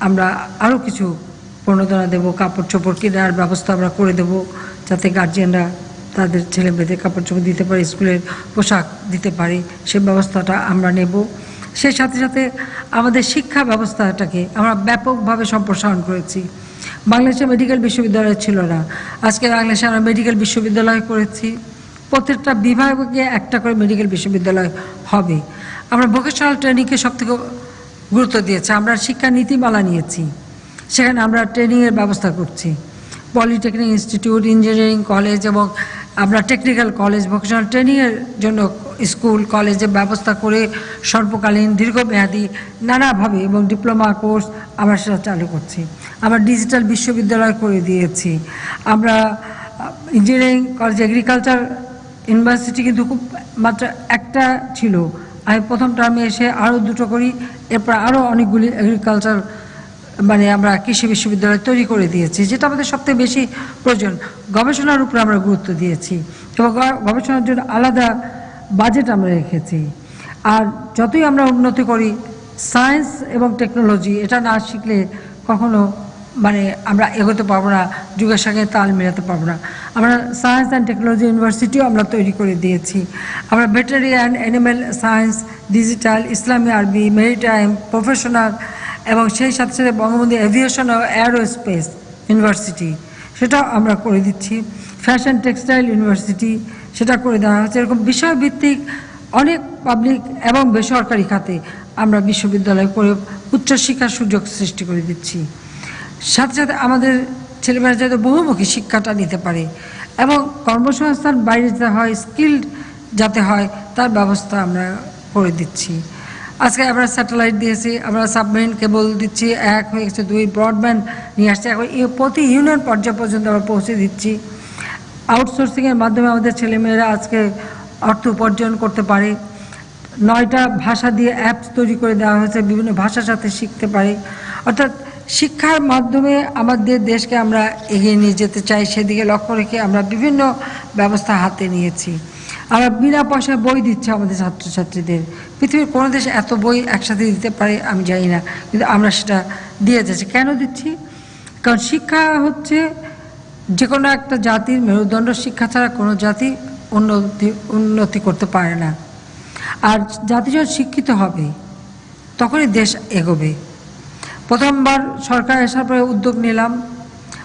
আমরা আরও কিছু প্রণোদনা দেবো, কাপড় চোপড় কেনার ব্যবস্থা আমরা করে দেব, যাতে গার্জিয়ানরা তাদের ছেলে মেয়েদের কাপড় চোপড় দিতে পারে, স্কুলের পোশাক দিতে পারে, সে ব্যবস্থাটা আমরা নেব। সেই সাথে সাথে আমাদের শিক্ষা ব্যবস্থাটাকে আমরা ব্যাপকভাবে সম্প্রসারণ করেছি। বাংলাদেশে মেডিকেল বিশ্ববিদ্যালয় ছিল না, আজকে বাংলাদেশে আমরা মেডিকেল বিশ্ববিদ্যালয় করেছি, প্রত্যেকটা বিভাগে একটা করে মেডিকেল বিশ্ববিদ্যালয় হবে। আমরা ভোকেশনাল ট্রেনিংকে সবথেকে গুরুত্ব দিয়েছি, আমরা শিক্ষা নীতিমালা নিয়েছি, সেখানে আমরা ট্রেনিংয়ের ব্যবস্থা করছি। পলিটেকনিক ইনস্টিটিউট, ইঞ্জিনিয়ারিং কলেজ এবং আমরা টেকনিক্যাল কলেজ, ভোকেশনাল ট্রেনিংয়ের জন্য স্কুল কলেজের ব্যবস্থা করে স্বল্পকালীন, দীর্ঘমেয়াদী নানাভাবে এবং ডিপ্লোমা কোর্স আমরা সেটা চালু করছি। আমরা ডিজিটাল বিশ্ববিদ্যালয় করে দিয়েছি। আমরা ইঞ্জিনিয়ারিং কলেজ, এগ্রিকালচার ইউনিভার্সিটি কিন্তু খুব মাত্র একটা ছিল, আমি প্রথম টার্মে এসে আরও দুটো করি, এরপর আরও অনেকগুলি এগ্রিকালচার মানে আমরা কৃষি বিশ্ববিদ্যালয় তৈরি করে দিয়েছি, যেটা আমাদের সবথেকে বেশি প্রয়োজন। গবেষণার উপরে আমরা গুরুত্ব দিয়েছি এবং গবেষণার জন্য আলাদা বাজেট আমরা রেখেছি। আর যতই আমরা উন্নতি করি, সায়েন্স এবং টেকনোলজি এটা না শিখলে কখনো মানে আমরা এগোতে পারবো না, যুগের সঙ্গে তাল মেলাতে পারবো না। আমরা সায়েন্স অ্যান্ড টেকনোলজি ইউনিভার্সিটিও আমরা তৈরি করে দিয়েছি। আমরা veterinary and animal science, digital, ইসলামী আরবি, মেরিটাইম, প্রফেশনাল এবং সেই সাথে সাথে বঙ্গবন্ধু এভিয়েশন ও অ্যারোস্পেস ইউনিভার্সিটি সেটাও আমরা করে দিচ্ছি। ফ্যাশন টেক্সটাইল ইউনিভার্সিটি সেটা করে দেওয়া হচ্ছে। এরকম বিষয়ভিত্তিক অনেক পাবলিক এবং বেসরকারি খাতে আমরা বিশ্ববিদ্যালয় করে উচ্চশিক্ষার সুযোগ সৃষ্টি করে দিচ্ছি। সাথে সাথে আমাদের ছেলেমেয়েরা যাতে বহুমুখী শিক্ষাটা নিতে পারে এবং কর্মসংস্থান বাইরে যেতে হয়, স্কিল্ড যাতে হয়, তার ব্যবস্থা আমরা করে দিচ্ছি। আজকে আমরা স্যাটেলাইট দিয়েছি, আমরা সাবমেরিন কেবল দিচ্ছি, 1 হয়ে গেছে, 2 ব্রডব্যান্ড নিয়ে আসছে, এখন প্রতি ইউনিয়ন পর্যায় পর্যন্ত আমরা পৌঁছে দিচ্ছি। আউটসোর্সিংয়ের মাধ্যমে আমাদের ছেলেমেয়েরা আজকে অর্থ উপার্জন করতে পারে। 9টা ভাষা দিয়ে অ্যাপস তৈরি করে দেওয়া হয়েছে, বিভিন্ন ভাষার সাথে শিখতে পারে। অর্থাৎ শিক্ষার মাধ্যমে আমাদের দেশকে আমরা এগিয়ে নিয়ে যেতে চাই, সেদিকে লক্ষ্য রেখে আমরা বিভিন্ন ব্যবস্থা হাতে নিয়েছি। আমরা বিনা পয়সায় বই দিচ্ছে আমাদের ছাত্রছাত্রীদের। পৃথিবীর কোনো দেশে এত বই একসাথে দিতে পারে আমি জানি না, কিন্তু আমরা সেটা দিয়ে যাচ্ছি। কেন দিচ্ছি? কারণ শিক্ষা হচ্ছে যে কোনো একটা জাতির মেরুদণ্ড। শিক্ষা ছাড়া কোনো জাতি উন্নতি করতে পারে না। আর জাতি যখন শিক্ষিত হবে তখনই দেশ এগোবে। প্রথমবার সরকার আসার পরে উদ্যোগ নিলাম,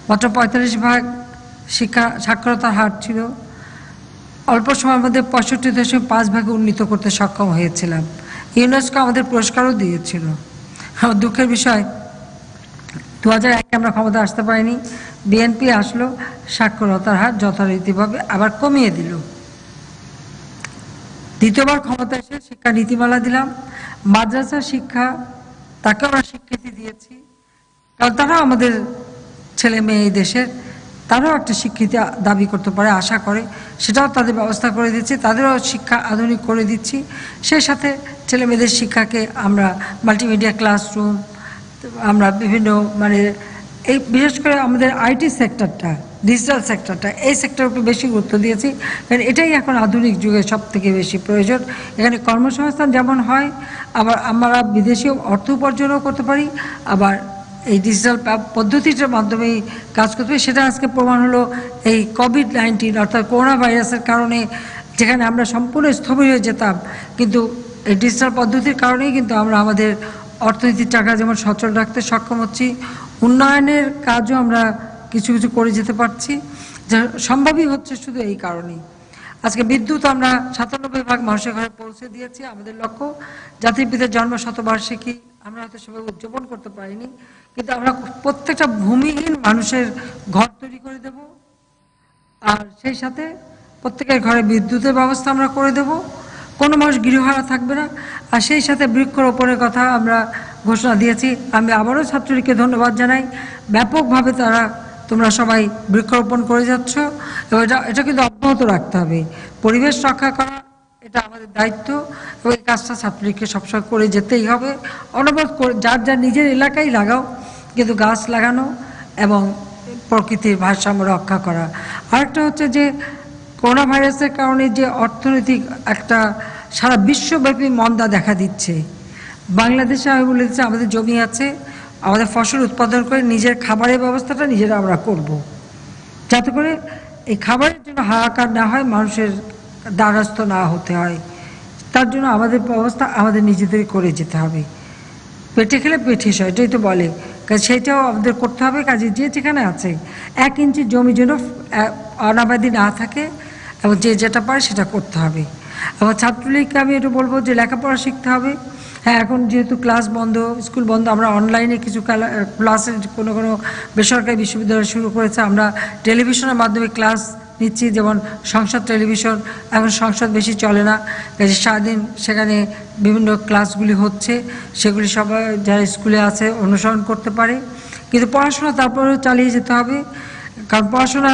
মাত্র 45% শিক্ষা সাক্ষরতার হার ছিল। অল্প সময়ের মধ্যে 65.5% উন্নীত করতে সক্ষম হয়েছিলাম। ইউনেস্কো আমাদের পুরস্কারও দিয়েছিল। আমার দুঃখের বিষয় 2001 আমরা ক্ষমতা আসতে পারিনি, বিএনপি আসলো, সাক্ষরতার হার যথারীতিভাবে আবার কমিয়ে দিল। দ্বিতীয়বার ক্ষমতা এসে শিক্ষা নীতিমালা দিলাম, মাদ্রাসা শিক্ষা তাকে আমরা স্বীকৃতি দিয়েছি, কারণ তারাও আমাদের ছেলে মেয়ে এই দেশের, তারাও একটা স্বীকৃতি দাবি করতে পারে, আশা করে, সেটাও তাদের ব্যবস্থা করে দিচ্ছি। তাদেরও শিক্ষা আধুনিক করে দিচ্ছি। সেই সাথে ছেলে মেয়েদের শিক্ষাকে আমরা মাল্টিমিডিয়া ক্লাসরুম, আমরা বিভিন্ন এই বিশেষ করে আমাদের আইটি সেক্টরটা, ডিজিটাল সেক্টরটা, এই সেক্টরের উপর বেশি গুরুত্ব দিয়েছি, কারণ এটাই এখন আধুনিক যুগে সব থেকে বেশি প্রয়োজন। এখানে কর্মসংস্থান যেমন হয়, আবার আমরা বিদেশি অর্থ উপার্জনও করতে পারি, আবার এই ডিজিটাল পদ্ধতিটার মাধ্যমেই কাজ করতে পারি। সেটা আজকে প্রমাণ হলো এই কোভিড-19 অর্থাৎ করোনা ভাইরাসের কারণে, যেখানে আমরা সম্পূর্ণ স্থবির হয়ে যেতাম, কিন্তু এই ডিজিটাল পদ্ধতির কারণেই কিন্তু আমরা আমাদের অর্থনীতির টাকা যেমন সচল রাখতে সক্ষম হচ্ছি, উন্নয়নের কাজও আমরা কিছু কিছু করে যেতে পারছি, যা সম্ভবই হচ্ছে শুধু এই কারণেই। আজকে বিদ্যুৎ আমরা 97% মানুষের ঘরে পৌঁছে দিয়েছি। আমাদের লক্ষ্য জাতির পিতার জন্ম শতবার্ষিকী আমরা হয়তো সবাই উদযাপন করতে পারিনি, কিন্তু আমরা প্রত্যেকটা ভূমিহীন মানুষের ঘর তৈরি করে দেব, আর সেই সাথে প্রত্যেকের ঘরে বিদ্যুতের ব্যবস্থা আমরা করে দেব, কোনো মানুষ গৃহহারা থাকবে না। আর সেই সাথে বৃক্ষরোপণের কথা আমরা ঘোষণা দিয়েছি। আমি আবারও ছাত্রলীগকে ধন্যবাদ জানাই, ব্যাপকভাবে তোমরা সবাই বৃক্ষরোপণ করে যাচ্ছ, এবং এটা কিন্তু অব্যাহত রাখতে হবে। পরিবেশ রক্ষা করা এটা আমাদের দায়িত্ব, এবং এই কাজটা ছাত্রলীগকে সবসময় করে যেতেই হবে। অনবরত যার যার নিজের এলাকায় লাগাও, কিন্তু গাছ লাগানো এবং প্রকৃতির ভারসাম্য রক্ষা করা। আরেকটা হচ্ছে যে করোনা ভাইরাসের কারণে যে অর্থনৈতিক একটা সারা বিশ্বব্যাপী মন্দা দেখা দিচ্ছে, বাংলাদেশে আমি বলে দিচ্ছি আমাদের জমি আছে, আমাদের ফসল উৎপাদন করে নিজের খাবারের ব্যবস্থাটা নিজেরা আমরা করব, যাতে করে এই খাবারের জন্য হাহাকার না হয়, মানুষের দ্বারস্থ না হতে হয়। তার জন্য আমাদের ব্যবস্থা আমাদের নিজেদেরই করে যেতে হবে। পেটে খেলে পেটে সয়, এটাই তো বলে, কাজে সেইটাও আমাদের করতে হবে। কাজে যে যেখানে আছে 1 ইঞ্চি জমি যেন অনাবাদি না থাকে, এবং যে যেটা পারে সেটা করতে হবে। এবং ছাত্রলীগকে আমি এটা বলবো যে লেখাপড়া শিখতে হবে। হ্যাঁ, এখন যেহেতু ক্লাস বন্ধ, স্কুল বন্ধ, আমরা অনলাইনে কিছু ক্লাসে কোনো কোনো বেসরকারি বিশ্ববিদ্যালয় শুরু করেছে, আমরা টেলিভিশনের মাধ্যমে ক্লাস নিচ্ছি, যেমন সংসদ টেলিভিশন। এখন সংসদ বেশি চলে না, কাজে সারাদিন সেখানে বিভিন্ন ক্লাসগুলি হচ্ছে, সেগুলি সবাই যারা স্কুলে আছে অনুসরণ করতে পারে। কিন্তু পড়াশোনা তারপরেও চালিয়ে যেতে হবে, কারণ পড়াশোনা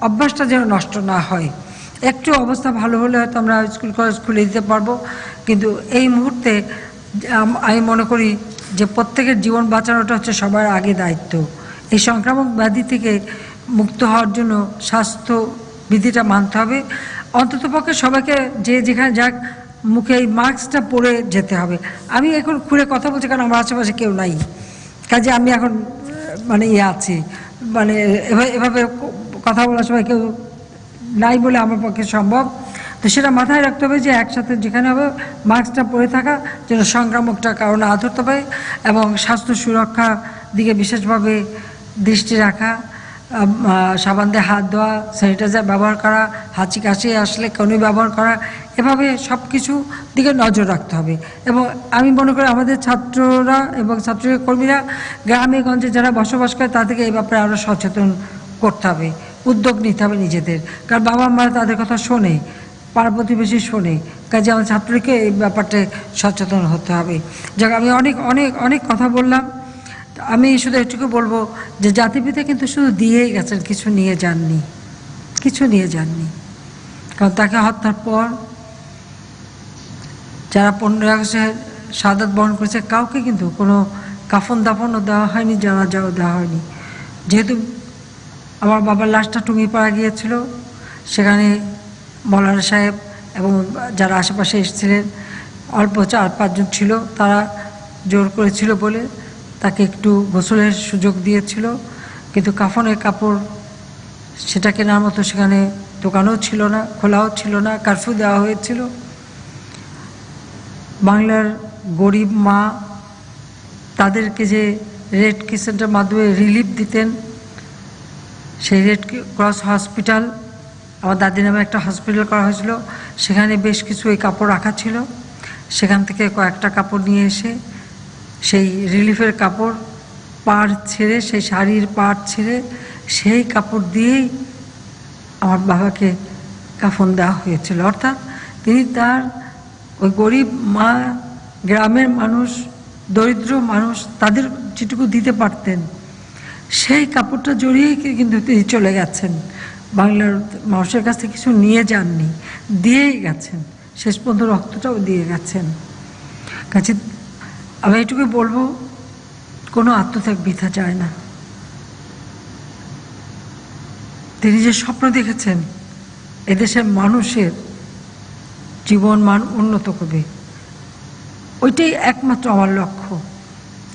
অভ্যাসটা যেন নষ্ট না হয়। একটু অবস্থা ভালো হলে হয়তো আমরা স্কুল কলেজ খুলে দিতে পারবো, কিন্তু এই মুহূর্তে আমি মনে করি যে প্রত্যেকের জীবন বাঁচানোটা হচ্ছে সবার আগে দায়িত্ব। এই সংক্রামক ব্যাধি থেকে মুক্ত হওয়ার জন্য স্বাস্থ্যবিধিটা মানতে হবে। অন্ততপক্ষে সবাইকে যে যেখানে যাক মুখে এই মাস্কটা পরে যেতে হবে। আমি এখন খুলে কথা বলছি কারণ আমার আশেপাশে কেউ নাই, কাজে আমি এখন আছি, এভাবে কথা বলার সময় কেউ নাই বলে আমার পক্ষে সম্ভব। তো সেটা মাথায় রাখতে হবে যে একসাথে যেখানে হবে মাস্কটা পরে থাকা, যেন সংক্রামকটা কারো না ধরতে পারে, এবং স্বাস্থ্য সুরক্ষা দিকে বিশেষভাবে দৃষ্টি রাখা, সাবান দিয়ে হাত ধোয়া, স্যানিটাইজার ব্যবহার করা, হাঁচি কাশি আসলে কনুই ব্যবহার করা, এভাবে সব কিছু দিকে নজর রাখতে হবে। এবং আমি মনে করি আমাদের ছাত্ররা এবং ছাত্রকর্মীরা গ্রামে গঞ্জে যারা বসবাস করে তাদেরকে এই ব্যাপারে আরও সচেতন করতে হবে, উদ্যোগ নিতে হবে নিজেদের, কারণ বাবা মারা তাদের কথা শোনে, পাড়া প্রতিবেশী শোনে, কাজে আমার ছাত্রীকে এই ব্যাপারটা সচেতন হতে হবে। যাক, আমি অনেক অনেক অনেক কথা বললাম। আমি শুধু এটুকু বলবো যে জাতিপিতা কিন্তু শুধু দিয়েই গেছেন, কিছু নিয়ে যাননি, কিছু নিয়ে যাননি। কারণ তাকে হত্যার পর যারা 15 আগস্টে শাহাদাত বরণ করেছে কাউকে কিন্তু কোনো কাফন দাফনও দেওয়া হয়নি, জানাজাও দেওয়া হয়নি। যেহেতু আমার বাবার লাশটা টুঙ্গিপাড়া গিয়েছিল, সেখানে মৌলানা সাহেব এবং যারা আশেপাশে এসেছিলেন অল্প 4-5 জন ছিল, তারা জোর করেছিল বলে তাকে একটু গোসলের সুযোগ দিয়েছিল, কিন্তু কাফনের কাপড় সেটা কেনার মতো সেখানে দোকানও ছিল না, খোলাও ছিল না, কারফিউ দেওয়া হয়েছিল। বাংলার গরিব মা তাদেরকে যে রেড ক্রিসেন্টের মাধ্যমে রিলিফ দিতেন, সেই রেড ক্রস হসপিটাল, আমার দাদি নামে একটা হসপিটাল করা হয়েছিল, সেখানে বেশ কিছু এই কাপড় রাখা ছিল। সেখান থেকে কয়েকটা কাপড় নিয়ে এসে সেই রিলিফের কাপড় পাড় ছেড়ে, সেই শাড়ির পাড় ছেড়ে সেই কাপড় দিয়েই আমার বাবাকে কাফন দেওয়া হয়েছিল। অর্থাৎ তিনি তার ওই গরিব মা, গ্রামের মানুষ, দরিদ্র মানুষ, তাদের যেটুকু দিতে পারতেন সেই কাপড়টা জড়িয়েই কিন্তু তিনি চলে গেছেন। বাংলার মানুষের কাছ থেকে কিছু নিয়ে যাননি, দিয়েই গেছেন, শেষ পর্যন্ত রক্তটাও দিয়ে গেছেন। কাছে আমি এটুকুই বলবো, কোনো আত্মত্যাগ বৃথা যায় না। তিনি যে স্বপ্ন দেখেছেন এদেশের মানুষের জীবন মান উন্নত করবে, ওইটাই একমাত্র আমার লক্ষ্য,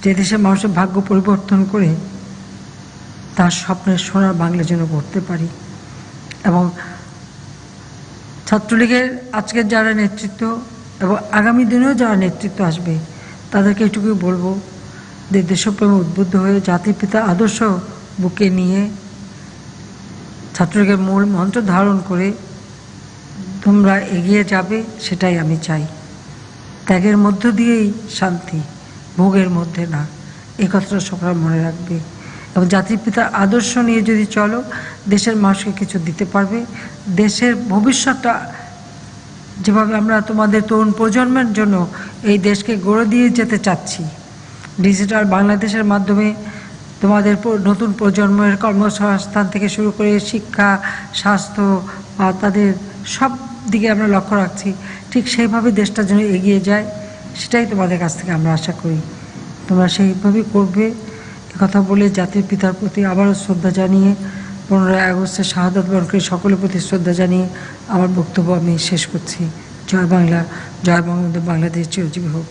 যে দেশের মানুষের ভাগ্য পরিবর্তন করে তার স্বপ্নের সোনার বাংলা যেন গড়তে পারি। এবং ছাত্রলীগের আজকের যারা নেতৃত্ব এবং আগামী দিনেও যারা নেতৃত্ব আসবে, তাদেরকে এটুকুই বলবো যে দেশপ্রেমে উদ্বুদ্ধ হয়ে জাতির পিতা আদর্শ বুকে নিয়ে ছাত্রলীগের মূল মন্ত্র ধারণ করে তোমরা এগিয়ে যাবে, সেটাই আমি চাই। ত্যাগের মধ্য দিয়েই শান্তি, ভোগের মধ্যে না, এই কথাটা সবাই মনে রাখবে। এবং জাতির পিতার আদর্শ নিয়ে যদি চলো, দেশের মানুষকে কিছু দিতে পারবে। দেশের ভবিষ্যৎটা যেভাবে আমরা তোমাদের তরুণ প্রজন্মের জন্য এই দেশকে গড়ে দিয়ে যেতে চাচ্ছি, ডিজিটাল বাংলাদেশের মাধ্যমে তোমাদের নতুন প্রজন্মের কর্মসংস্থান থেকে শুরু করে শিক্ষা, স্বাস্থ্য, তাদের সব দিকে আমরা লক্ষ্য রাখছি, ঠিক সেইভাবে দেশটা যেন এগিয়ে যায়, সেটাই তোমাদের কাছ থেকে আমরা আশা করি। তোমরা সেইভাবেই করবে, কথা বলে জাতির পিতার প্রতি আবারও শ্রদ্ধা জানিয়ে, 15ই আগস্টের শাহাদাত বরণকারী সকলের প্রতি শ্রদ্ধা জানিয়ে আমার বক্তব্য আমি শেষ করছি। জয় বাংলা, জয় বঙ্গবন্ধু, বাংলাদেশ চিরজীবী হোক।